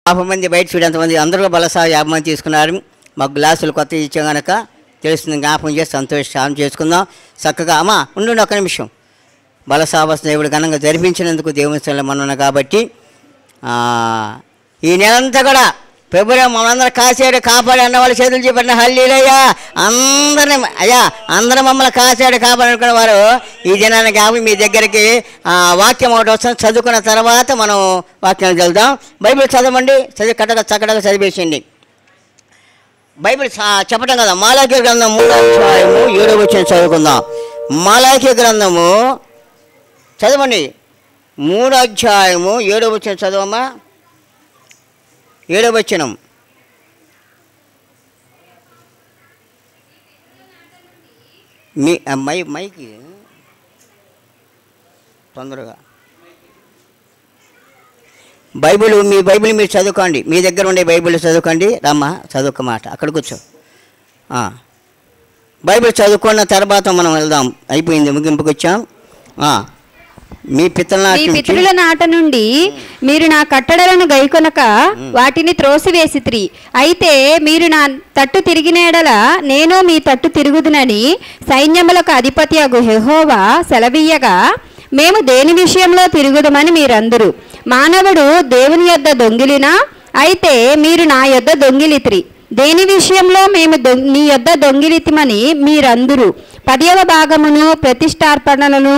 50 మంది బయట చూడు ఎంతమంది, అందరూ బలసా 50 మంది తీసుకున్నారు. మాకు గ్లాసులు కొత్త ఇచ్చాం కనుక తెలుస్తుంది, జ్ఞాపకం చేసి సంతోషం చేసుకుందాం. చక్కగా అమ్మా ఉండండి ఒక్క నిమిషం. బలసావస్ దేవుడు ఘనంగా జరిపించినందుకు దేవుని మనం కాబట్టి ఈ నెలంతా కూడా ఫిబ్రవరి మనందరూ కాసాడు కాపాడు అన్నవాళ్ళు చేతులు చెప్పండి హల్లెలూయా. అందరినీ అయ్యా అందరూ మమ్మల్ని కాసాడు కాపాడు అనుకున్న వారు ఈ దినానికి మీ దగ్గరికి వాక్యం ఒకటి వస్తుంది, చదువుకున్న తర్వాత మనం వాక్యానికి వెళ్దాం. బైబిల్ చదవండి, చదివి చక్కగా చదివేసింది. బైబిల్ చెప్పటం కదా. మాలాఖీ గ్రంథం 3వ అధ్యాయము 7వ వచనం చదువుకుందాం. మాలాఖీ గ్రంథము చదవండి 3వ అధ్యాయము 7వ వచనం చదవమ్మా. 7వ వచనం. మీ మైకి తొందరగా మీ బైబిల్ మీరు చదువుకోండి, మీ దగ్గర ఉండే బైబిల్ చదువుకోండి. రమ్మా చదువుక మాట అక్కడ కూర్చో. బైబిల్ చదువుకున్న తర్వాత మనం వెళ్దాం. అయిపోయింది, ముగింపుకి వచ్చాం. మీ పితరుల నాట నుండి మీరు నా కట్టడలను గైకొనక వాటిని త్రోసివేసిత్రి. అయితే మీరు నా తట్టు తిరిగిన ఎడల నేను మీ తట్టు తిరుగుదునని సైన్యములకు అధిపతి అగు యెహోవా సెలవీయగా మేము దేని విషయంలో తిరుగుదమని మీరందరూ. మానవుడు దేవుని యొద్ద దొంగిలినా అయితే మీరు నా యొద్ద దొంగిలిత్రి. దేని విషయంలో మేము నీ యొద్ద దొంగిలితిమని మీరందరూ 10వ భాగమును ప్రతిష్టార్పణలను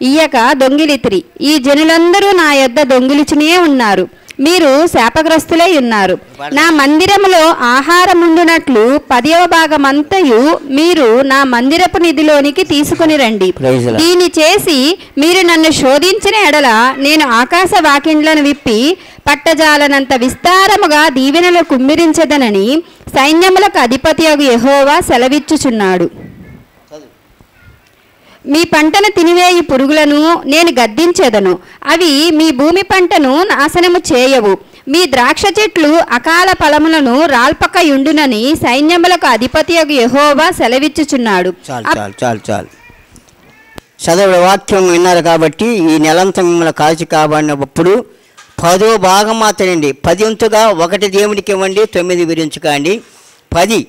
ఇయ్యక దొంగిలిత్రి. ఈ జనులందరూ నా యొద్ద దొంగిలిచునే ఉన్నారు. మీరు శాపగ్రస్తులై ఉన్నారు. నా మందిరములో ఆహారముండునట్లు 10వ భాగమంతయు మీరు నా మందిరపు నిధిలోనికి తీసుకుని రండి. దీన్ని చేసి మీరు నన్ను శోధించిన ఎడల నేను ఆకాశ వాకిండ్లను విప్పి పట్టజాలనంత విస్తారముగా దీవెనలు కుమ్మిరించదనని సైన్యములకు అధిపతియగు యెహోవా సెలవిచ్చుచున్నాడు. మీ పంటను తినివేయి పురుగులను నేను గద్దించెదను, అవి మీ భూమి పంటను నాశనము చేయవు. మీ ద్రాక్ష చెట్లు అకాల ఫలములను రాల్పకయుండునని సైన్యములకు అధిపతియగు యెహోవా సెలవిచ్చుచున్నాడు. చాలు చదువు వాక్యం విన్నారు కాబట్టి ఈ నెలంతా మిమ్మల్ని కాల్చి కాబడినప్పుడు 10వ భాగం మాత్రమండి. 10 వంతుగా 1 దేవునికి ఇవ్వండి, 9 విరించుకోండి. 10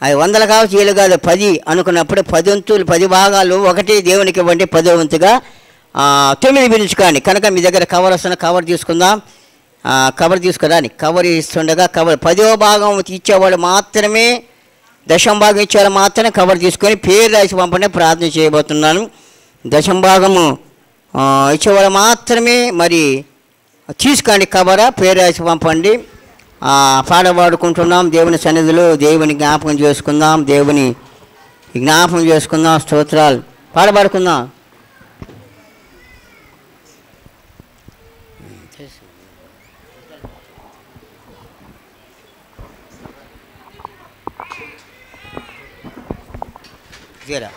అది 100 కావచ్చు, 7 కాదు, 10 అనుకున్నప్పుడు 10 వంతులు 10 భాగాలు 1 దేవునికి ఇవ్వండి, 10వ వంతుగా 9 విరించుకోండి. కనుక మీ దగ్గర కవర్ వస్తున్న కవర్ తీసుకుందాం. కవర్ తీసుకురాని కవర్ ఇస్తుండగా 10వ భాగం ఇచ్చేవాళ్ళు మాత్రమే, 10వ భాగం ఇచ్చేవాళ్ళు మాత్రమే కవర్ తీసుకొని పేరు రాసి పంపండి. ప్రార్థన చేయబోతున్నాను. 10వ భాగము ఇచ్చేవాళ్ళు మాత్రమే మరి తీసుకోండి, కవర్ పేరు రాసి పంపండి. పాడబాడుకుంటున్నాం దేవుని సన్నిధిలో. దేవుని జ్ఞాపకం చేసుకుందాం, దేవుని జ్ఞాపకం చేసుకుందాం. స్తోత్రాలు పాడబాడుకుందాం.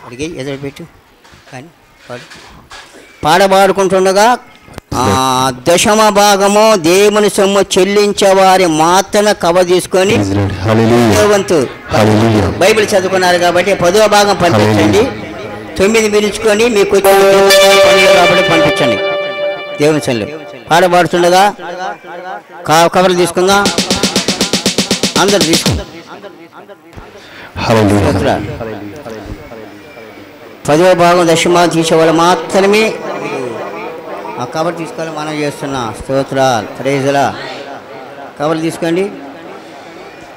అడిగి ఎదురు పెట్టు కానీ పాడబాడుకుంటుండగా 10వ భాగము దేవుని సొమ్ము చెల్లించే వారి మాత్రమే కవర్ తీసుకొని వంతు బైబిల్ చదువుకున్నారు కాబట్టి 10వ భాగం పంపించండి. 9 విరించుకొని మీకు కాబట్టి పంపించండి. దేవుని సొమ్ము పాడబాడుతుండగా కవర్లు తీసుకుందాం. అందరూ తీసుకుందాం. 10వ భాగం 10వ భాగం తీసేవాళ్ళు మాత్రమే కవర్ తీసుకోవాలి. మనం చేస్తున్నా స్తోత్రాలు ప్రైజ్లా. కవర్ తీసుకోండి,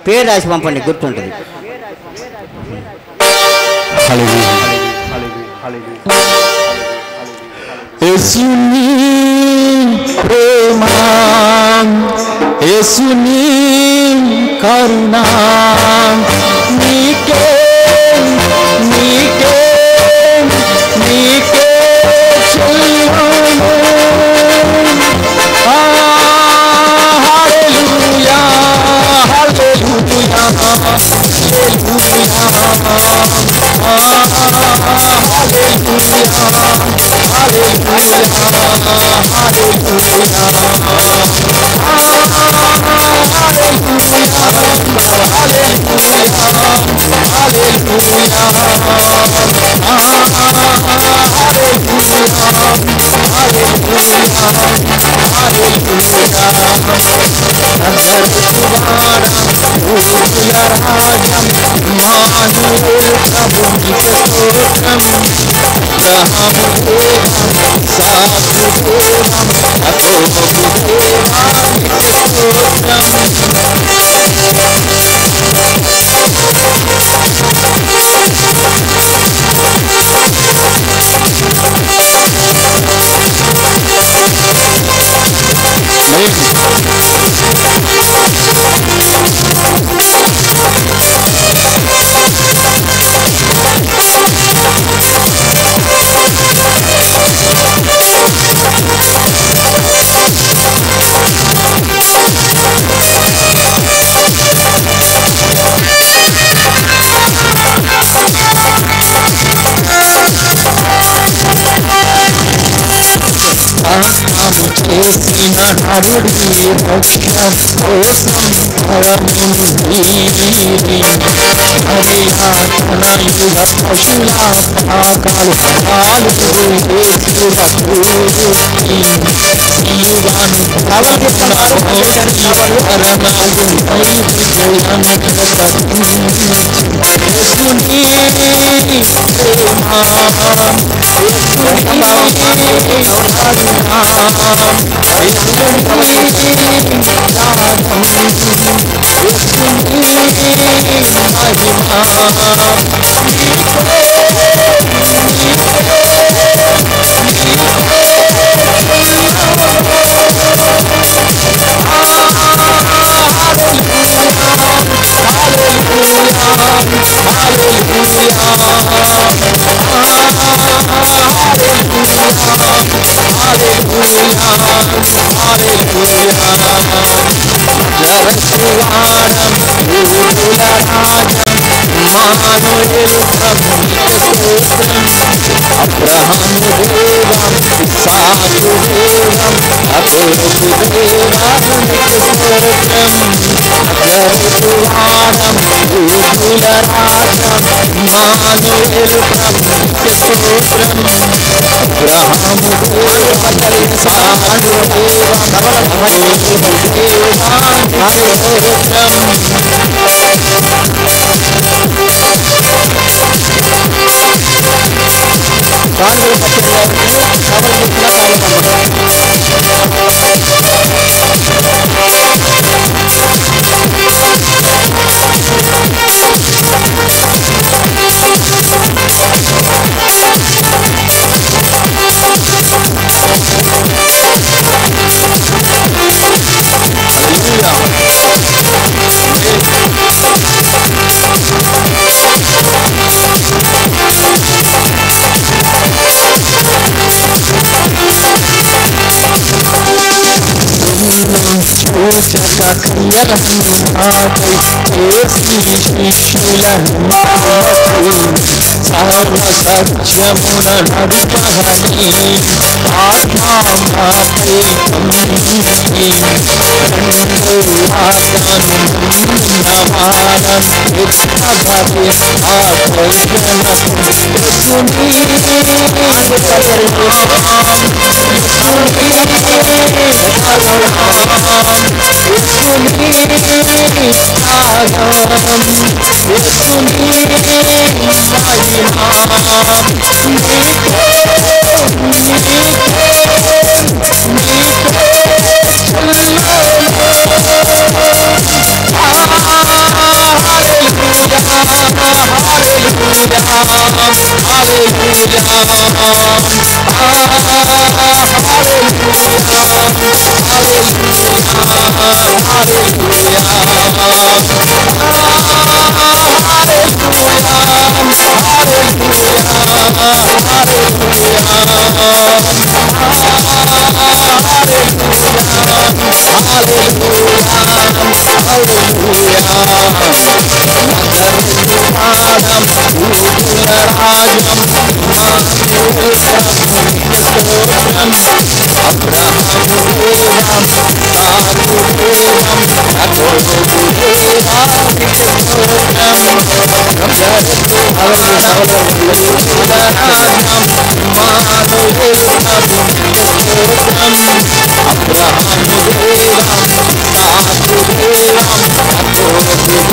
పేరు రాసి పంపండి, గుర్తుంటుంది. యేసుని ప్రేమ, యేసుని కరుణ నీకే నీకే నీకే Hallelujah. రాజం ఇమ్మానుయేల్ ప్రభు నీకే స్తోత్రం అబ్రహాము దేవం ఇస్సాకు దేవం యాకోబు దేవా నీకే స్తోత్రం చేసిన హరుడి భక్ష్యం కోసం పరమును వీరి హరియా తనయుగ పశుల పాకాలు పాలు వేసుల పూరి జీవాను పరమాలు జరసువారం ఊరుల రాజం ఇమ్మానుయేల్ ప్రభు నీకే స్తోత్రం అబ్రహాము దేవం ఇస్సాకు దేవం యాకోబు దేవా నీకే స్తోత్రం జరసువారం ఊరుల రాజం ఇమ్మానుయేల్ ప్రభు నీకే స్తోత్రం అబ్రహాము దేవం ఇస్సాకు దేవం యాకోబు దేవా నీకే స్తోత్రం కానుగల పూజక క్రియలను ఆపై చేసి శిష్యులను సర్వ సత్యమున నడుపగని ఆత్మాపై నవానం ఎత్తగతి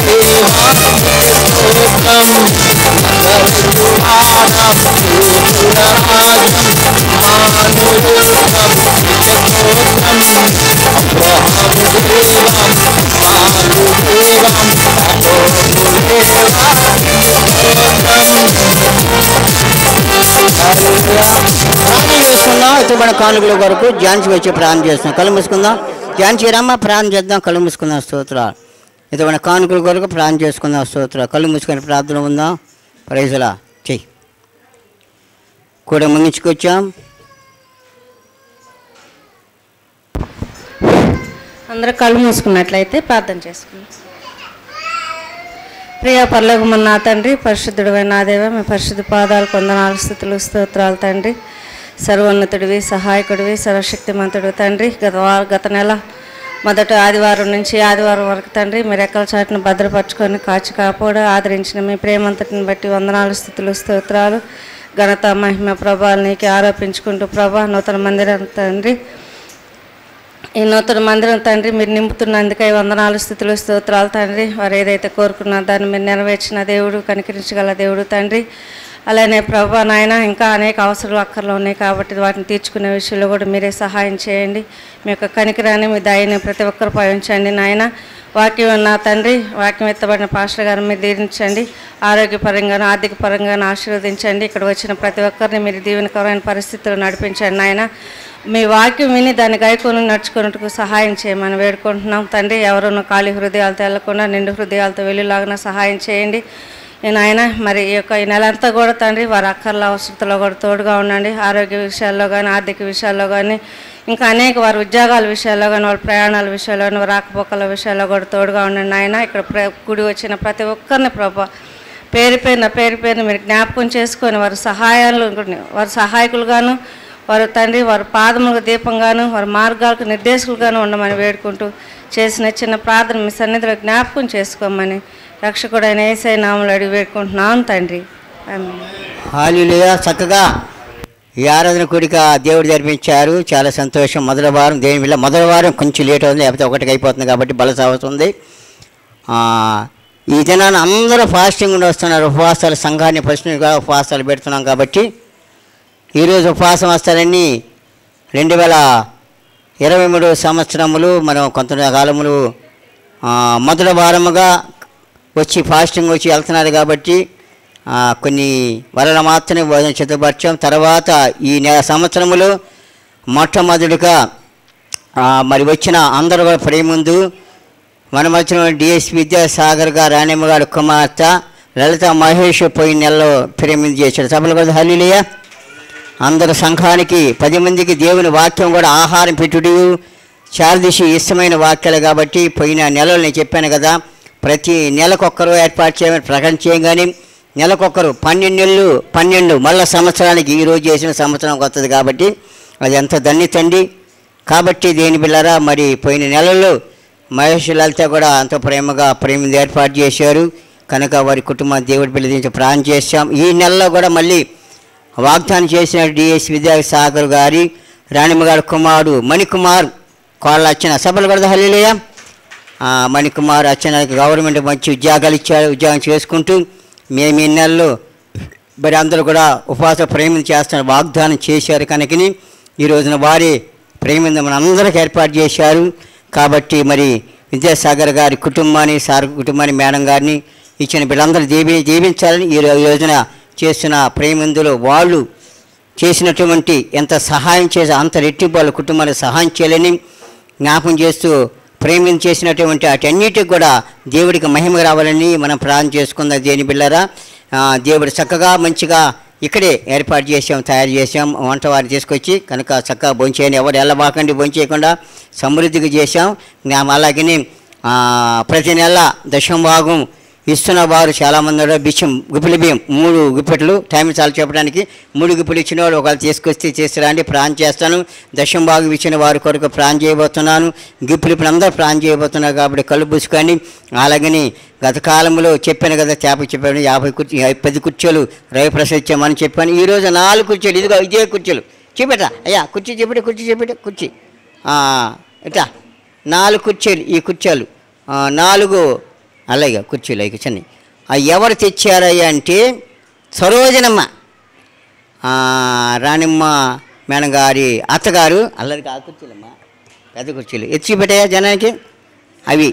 Abraham ఇతమైన కానుకల కొరకు ఝాన్సీ వచ్చి ప్రార్థన చేస్తున్నాం. కళ్ళు మూసుకుందాం. ఝాన్సీ రమ్మ ప్రార్థన చేద్దాం. కళ్ళు మూసుకుందాం. స్తోత్రాలు. ఇతమైన కానుకల కొరకు ప్రార్థన చేసుకుందాం. స్తోత్రాలు. కళ్ళు మూసుకొని ప్రార్థన ఉందాం. ప్రైజ్లా చెయ్యి కూడా ముగించుకొచ్చాం. అందరూ కళ్ళు మూసుకున్నట్లయితే ప్రార్థన చేసుకుందాం. ప్రియ పరలోకమున్న నా తండ్రి, పరిశుద్ధుడైన నా దేవ, మీ పరిశుద్ధ పాదాలు కొందనాలు స్థుతులు స్తోత్రాలు తండ్రి. సర్వోన్నతుడివి, సహాయకుడివి, సర్వశక్తిమంతుడు తండ్రి. గత నెల మొదటి ఆదివారం నుంచి ఆదివారం వరకు తండ్రి మీరు ఎక్కల చాటును భద్రపరచుకొని కాచి కాపాడు ఆదరించిన మీ ప్రేమంతటిని బట్టి వందనాలు స్థుతులు స్తోత్రాలు. ఘనత మహిమ ప్రభావాలు నీకు ఆరోపించుకుంటూ ప్రభా నూతన మందిరం తండ్రి, ఈ నూతన మందిరం తండ్రి మీరు నింపుతున్నందుకై వందనాలు స్థుతులు స్తోత్రాలు తండ్రి. వారు ఏదైతే కోరుకున్నారో దాన్ని మీరు నెరవేర్చిన దేవుడు, కనికరించగల దేవుడు తండ్రి. అలానే ప్రభా నాయన ఇంకా అనేక అవసరాలు అక్కర్లు ఉన్నాయి కాబట్టి వాటిని తీర్చుకునే విషయంలో కూడా మీరే సహాయం చేయండి. మీ యొక్క కనికరాన్ని, మీ దయని ప్రతి ఒక్కరు పయించండి నాయన. వాక్యం నా తండ్రి, వాక్యం ఎత్తబడిన పాస్టర్ గారిని మీరు దీవించండి. ఆరోగ్యపరంగాను ఆర్థిక పరంగాను ఆశీర్వదించండి. ఇక్కడ వచ్చిన ప్రతి ఒక్కరిని మీరు దీవెనకరమైన పరిస్థితుల్లో నడిపించండి నాయన. మీ వాక్యం విని దాన్ని గైకొని నడుచుకున్నట్టుకు సహాయం చేయమని వేడుకుంటున్నాం తండ్రి. ఎవరున్న ఖాళీ హృదయాలతో వెళ్లకుండా నిండు హృదయాలతో వెళ్ళేలాగా సహాయం చేయండి నాయన. మరి ఈ యొక్క ఈ నెలంతా కూడా తండ్రి వారి అక్కర్ల అవసరతలో కూడా తోడుగా ఉండండి. ఆరోగ్య విషయాల్లో కానీ ఆర్థిక విషయాల్లో కానీ ఇంకా అనేక వారి ఉద్యోగాల విషయాల్లో కానీ వాళ్ళ ప్రయాణాల విషయాల్లో కానీ వారి రాకపోకల విషయాల్లో కూడా తోడుగా ఉండండి నాయన. ఇక్కడ కూడి వచ్చిన ప్రతి ఒక్కరిని ప్రభా పేరు పేరున మీరు జ్ఞాపకం చేసుకొని వారి సహాయకులుగాను వారు తండ్రి వారి పాదములకు దీపంగాను వారి మార్గాలకు నిర్దేశకులుగాను ఉండమని వేడుకుంటూ చేసిన చిన్న ప్రార్థన మీ సన్నిధిలో జ్ఞాపకం చేసుకోమని రక్షకుడైన యేసయ్య నామములో అడిగి వేడుకుంటున్నాను తండ్రి. ఆమేన్. హల్లెలూయా. చక్కగా ఈ ఆరాధన కూడిక దేవుడు జరిపించారు. చాలా సంతోషం. మొదటి వారం దేని వల్ల మొదటి వారం కొంచెం లేట్ అవుతుంది, లేకపోతే ఒకటికి అయిపోతుంది కాబట్టి బలస అవుతుంది. ఈ దినాన్ని అందరూ ఫాస్టింగ్ ఉండి వస్తున్నారు. ఉపవాసాలు సంఘాన్ని ప్రశ్నగా ఉపవాసాలు పెడుతున్నాం కాబట్టి ఈరోజు ఉపవాసం వస్తారని 2023 సంవత్సరములు మనం కొంతకాలములు మొదటి వారముగా వచ్చి ఫాస్టింగ్ వచ్చి వెళ్తున్నారు కాబట్టి కొన్ని వరల మాత్రమే భోజనం సిద్ధపరిచాం. తర్వాత ఈ సంవత్సరములో మొట్టమొదటిగా మరి వచ్చిన అందరూ కూడా ప్రేముందు మన మధ్యన డిఎస్ విద్యాసాగర్ గారు రాణిమ్మ గారు కుమార్తె లలిత మహేష్ పోయిన నెలలో ప్రేమింది చేశాడు. సభలు కూడా హల్లెలూయా. అందరు సంఘానికి 10 మందికి దేవుని వాక్యం కూడా ఆహారం పెట్టుడు చారదీసి ఇష్టమైన వాక్యాలు కాబట్టి పోయిన నెలలో నేను చెప్పాను కదా, ప్రతి నెలకొక్కరు ఏర్పాటు చేయమని ప్రకటన చేయగానే నెలకొక్కరు 12 నెలలు 12 మళ్ళీ సంవత్సరానికి ఈరోజు చేసిన సంవత్సరం వస్తుంది కాబట్టి అది ఎంత ధన్యతండి. కాబట్టి దేని బిళ్ళరా మరి పోయిన నెలల్లో మహేష్ లలిత కూడా అంత ప్రేమగా ఏర్పాటు చేశారు కనుక వారి కుటుంబాన్ని దేవుడి పిల్లదించి ప్రార్థన చేశాం. ఈ నెలలో కూడా మళ్ళీ వాగ్దానం చేసిన డిఎస్ విద్యాసాగర్ గారి రాణిమ్మ గారి కుమారుడు మణికుమార్ కోళ్ళ వచ్చిన సభలు కూడా హల్లెలూయా. మణికుమార్ వచ్చిన గవర్నమెంట్ మంచి ఉద్యోగాలు ఇచ్చారు. ఉద్యోగం చేసుకుంటూ మేము ఈ నెలలో మరి అందరూ కూడా ఉపవాస ప్రేమను చేస్తున్నారు వాగ్దానం చేశారు కనుకని ఈ రోజున వారి ప్రేమను మన అందరికి ఏర్పాటు చేశారు. కాబట్టి మరి విద్యాసాగర్ గారి కుటుంబాన్ని మేడం గారిని ఇచ్చిన బిడ్డలందరూ దీవించాలని ఈ రోజున చేస్తున్న ప్రేమందులో వాళ్ళు చేసినటువంటి ఎంత సహాయం చేసి అంత రెట్టింపు వాళ్ళ కుటుంబానికి సహాయం చేయాలని జ్ఞాపం చేస్తూ ప్రేమను చేసినటువంటి అటన్నిటికి కూడా దేవుడికి మహిమ రావాలని మనం ప్రార్థన చేసుకుందాం. దేని బిళ్ళరా దేవుడు చక్కగా మంచిగా ఇక్కడే ఏర్పాటు తయారు చేసాం వంటవారిని తీసుకొచ్చి కనుక చక్కగా భోంచేయని ఎవరు ఎల్లబాకండి భోంచేయకుండా సమృద్ధిగా చేసాం. అలాగనే ప్రతి నెల దశమ భాగం ఇస్తున్న వారు చాలామంది గుప్పిలి బియ్యం 3 గుప్పెట్లు టైం చాలా చెప్పడానికి 3 గుప్పెలు ఇచ్చిన వాడు ఒకవేళ తీసుకొస్తే చేసిరండి ప్రాణం చేస్తాను. దశమ భాగం ఇచ్చిన వారి కొరకు ప్రాణం చేయబోతున్నాను. గుప్పిలి ఇప్పుడు అందరూ ప్రాణం చేయబోతున్నారు కాబట్టి కళ్ళు పూసుకొని అలాగని గత కాలంలో చెప్పాను కదా చెప్పాను 10 కుర్చీలు రవిప్రసాద్ ఇచ్చామని చెప్పాను. ఈరోజు 4 కుర్చీలు ఇదే కుర్చీలు చూపెట్టా అయ్యా కుర్చీ కుర్చీ ఇట్లా 4 కుర్చీలు ఈ కుర్చీలు 4 అలాగే కుర్చీలు అవి చిన్న ఎవరు తెచ్చారయ్యా అంటే సరోజనమ్మ రాణిమ్మ మేడం గారి అత్తగారు అల్లరికి ఆ కుర్చీలమ్మ పెద్ద కుర్చీలు ఎత్తి పెట్టాయా జనానికి అవి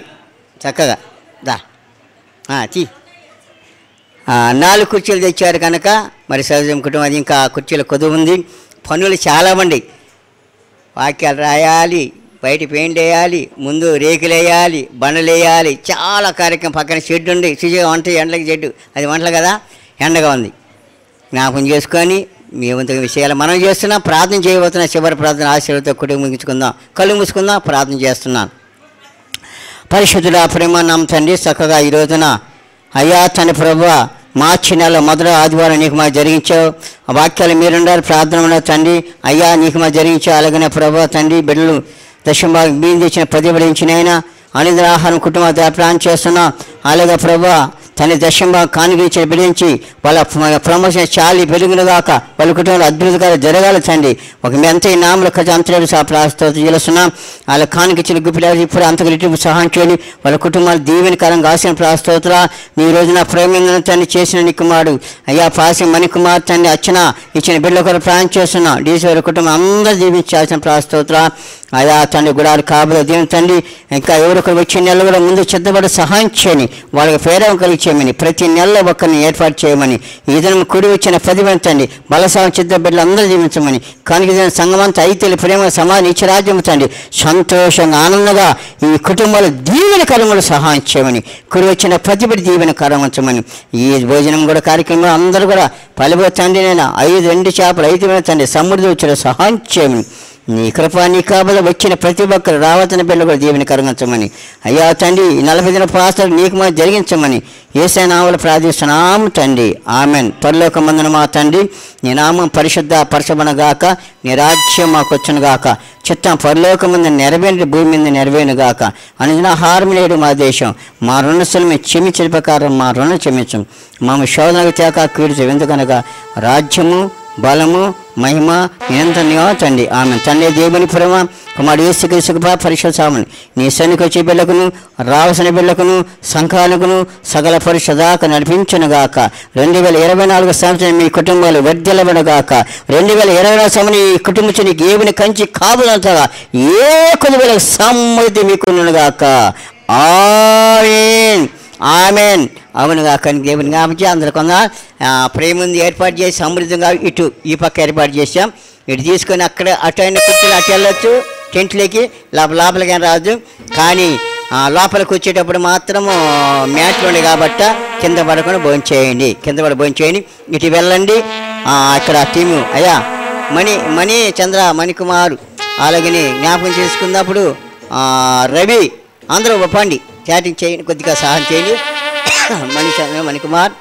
చక్కగా దా 4 కుర్చీలు తెచ్చారు కనుక మరి సరోజమ్మ కుటుంబం అది ఇంకా కుర్చీలు కొద్దు ఉంది. పనులు చాలామంది వాక్యాలు రాయాలి, బయట పెయింట్ వేయాలి, ముందు రేకులు వేయాలి, బండలు వేయాలి, చాలా కార్యక్రమం. పక్కన షెడ్ ఉంది, వంట ఎండలకి షెడ్డు, అది వంటలు కదా, ఎండగా ఉంది. జ్ఞాపకం చేసుకొని మీ వంతు విషయాలు మనం చేస్తున్నాం. ప్రార్థన చేయబోతున్నా. చివరి ప్రార్థన ఆశీర్వాదంతో కుటుంబం ముగించుకుందాం. కళ్ళు మూసుకుందాం. ప్రార్థన చేస్తున్నాను. పరిశుద్ధుడా, ప్రేమ నమ్మ తండ్రి, చక్కగా ఈ రోజున అయ్యా తండ్రి ప్రభువా, మార్చి నెల మొదటి ఆదివారం నీకు మా జరిగించావు. ఆ వాక్యాలు మీరుండారు, ప్రార్థన ఉన్నారు తండ్రి. అయ్యా నీకు మా జరిగించావు. అలాగనే ప్రభువా తండ్రి, బిడ్డలు దశంభాగం బియ్యం తెచ్చిన ప్రతిఫలించినైనా అనింద్ర ఆహారం కుటుంబ ప్రాణం చేస్తున్నాం. అలాగే ప్రభువా తన దశంభాగం కానుగించిన బిడించి వాళ్ళ ప్రమోషన్ చాలి పెరుగునుగాక, వాళ్ళ కుటుంబంలో అద్భుతంగా జరగాలి తండ్రి. ఒక ఎంత ఈ నామల కథ అంతరేడు ప్రాస్తుతం చేస్తున్నాం. వాళ్ళ కానుకిచ్చిన గుప్పిడారు ఇప్పుడు అంతకు రెట్టింపు సహాయం చేయండి. వాళ్ళ కుటుంబాలు దీవెనకరంగా ఆశయం ప్రాస్తుతులా నీ రోజున ప్రేమ తండ్రి చేసిన నీ కుమారుడు అయ్యా పాసి మణి కుమార్ తండ్రి అర్చన ఇచ్చిన బిడ్డల కొరకు ప్రాణం చేస్తున్నాం. డీసీ వారి కుటుంబం అందరూ దీవించాల్సిన ప్రాస్తుతులా అయా తండ్రి గుడారు కాబోయే దేవుని తండ్రి, ఇంకా ఎవరొకరు వచ్చే నెలలో కూడా ముందు సిద్ధపడి సహాయం చేయని, వాళ్ళకి ప్రేరణ కలిగి చేయమని, ప్రతి నెలలో ఒక్కరిని ఏర్పాటు చేయమని, ఈ దినం కూడి వచ్చిన ప్రతిభంతండి బలసావం సిద్ధ బిడ్డలు అందరూ జీవించమని, కనుక సంగమంతా అయితే ప్రేమ సమాధి ఇచ్చి రాజ్యం తండ్రి సంతోషంగా ఆనందంగా ఈ కుటుంబాలు దీవెన కర్మలు సహాయం చేయమని, కూడి వచ్చిన ప్రతిభటి దీవెన కరమించమని, ఈ భోజనం కూడా కార్యక్రమంలో అందరూ కూడా పలుబో తండ్రి నేను 5 ఎండు చేపలు 5 తండ్రి సమృద్ధి వచ్చిన సహాయం చేయమని, నీ కృప నీ కాబోలు వచ్చిన ప్రతి ఒక్కరు రావతన బిడ్డలు కూడా దీవెని కరగించమని, అయ్యా తండ్రి 40 దిన పాసలు నీకు మనం జరిగించమని యేసయ్య నామములో ప్రార్థిస్తున్నాము తండ్రి. ఆమెన్. పరలోకమందున మా తండ్రి, నీ నామం పరిశుద్ధ పరచబడగాక, నీ రాజ్యం మాకు వచ్చునుగాక, చిత్తం పరలోకమందు నెరవేరి భూమి మీద నెరవేరుగాక. అనుదిన ఆహారం నేడు మా దేశం, మా రుణస్తులు మేము క్షమించిన ప్రకారం మా రుణం క్షమించం, మేము శోధనకు తేక కీడుచు, ఎందుకనగా రాజ్యము బలము మహిమ నిరంతరనియో తండ్రి. ఆమె తండ్రి దేవుని ప్రేమ కుమారుడు యేసుక్రీస్తు కృప పరిశుద్ధ సామని నీ సన్నిధికి వచ్చే బిడ్డకును రావలసిన బిడ్డకును సంఘాలకును సకల పరిశుద్ధాక నడిపించునుగాక. 2024 సంవత్సరం మీ కుటుంబాలు వర్ధిల్లబడగాక. 2024 సంవత్సరం ఈ కుటుంబం నీకు ఏమిని కంచి కాపులంతగా ఏ కొద్ది సమ్మతి మీకునుగాక. ఆమేన్ ఆమెన్. అవునుగా కానీ దేవుని కాబట్టి అందరూ కొంత ప్రేమ ఉంది ఏర్పాటు చేసి సమృద్ధంగా ఇటు ఈ పక్క ఏర్పాటు చేసాం. ఇటు తీసుకొని అక్కడ అటు అయిన కుర్చీలు అటు వెళ్ళొచ్చు టెంట్లోకి, లోపలికి రాదు. కానీ లోపలికి వచ్చేటప్పుడు మాత్రము మ్యాట్లు ఉండే కాబట్టి కింద పడకుండా భోంచేయండి, కింద పడి భోంచేయండి. ఇటు వెళ్ళండి. ఇక్కడ టీము అయ్యా మణి చంద్ర మణికుమారు అలాగని జ్ఞాపకం చేసుకున్నప్పుడు రవి అందరూ ఒప్పండి చాటింగ్ చేయండి, కొద్దిగా సహాయం చేయండి. మణికుమార్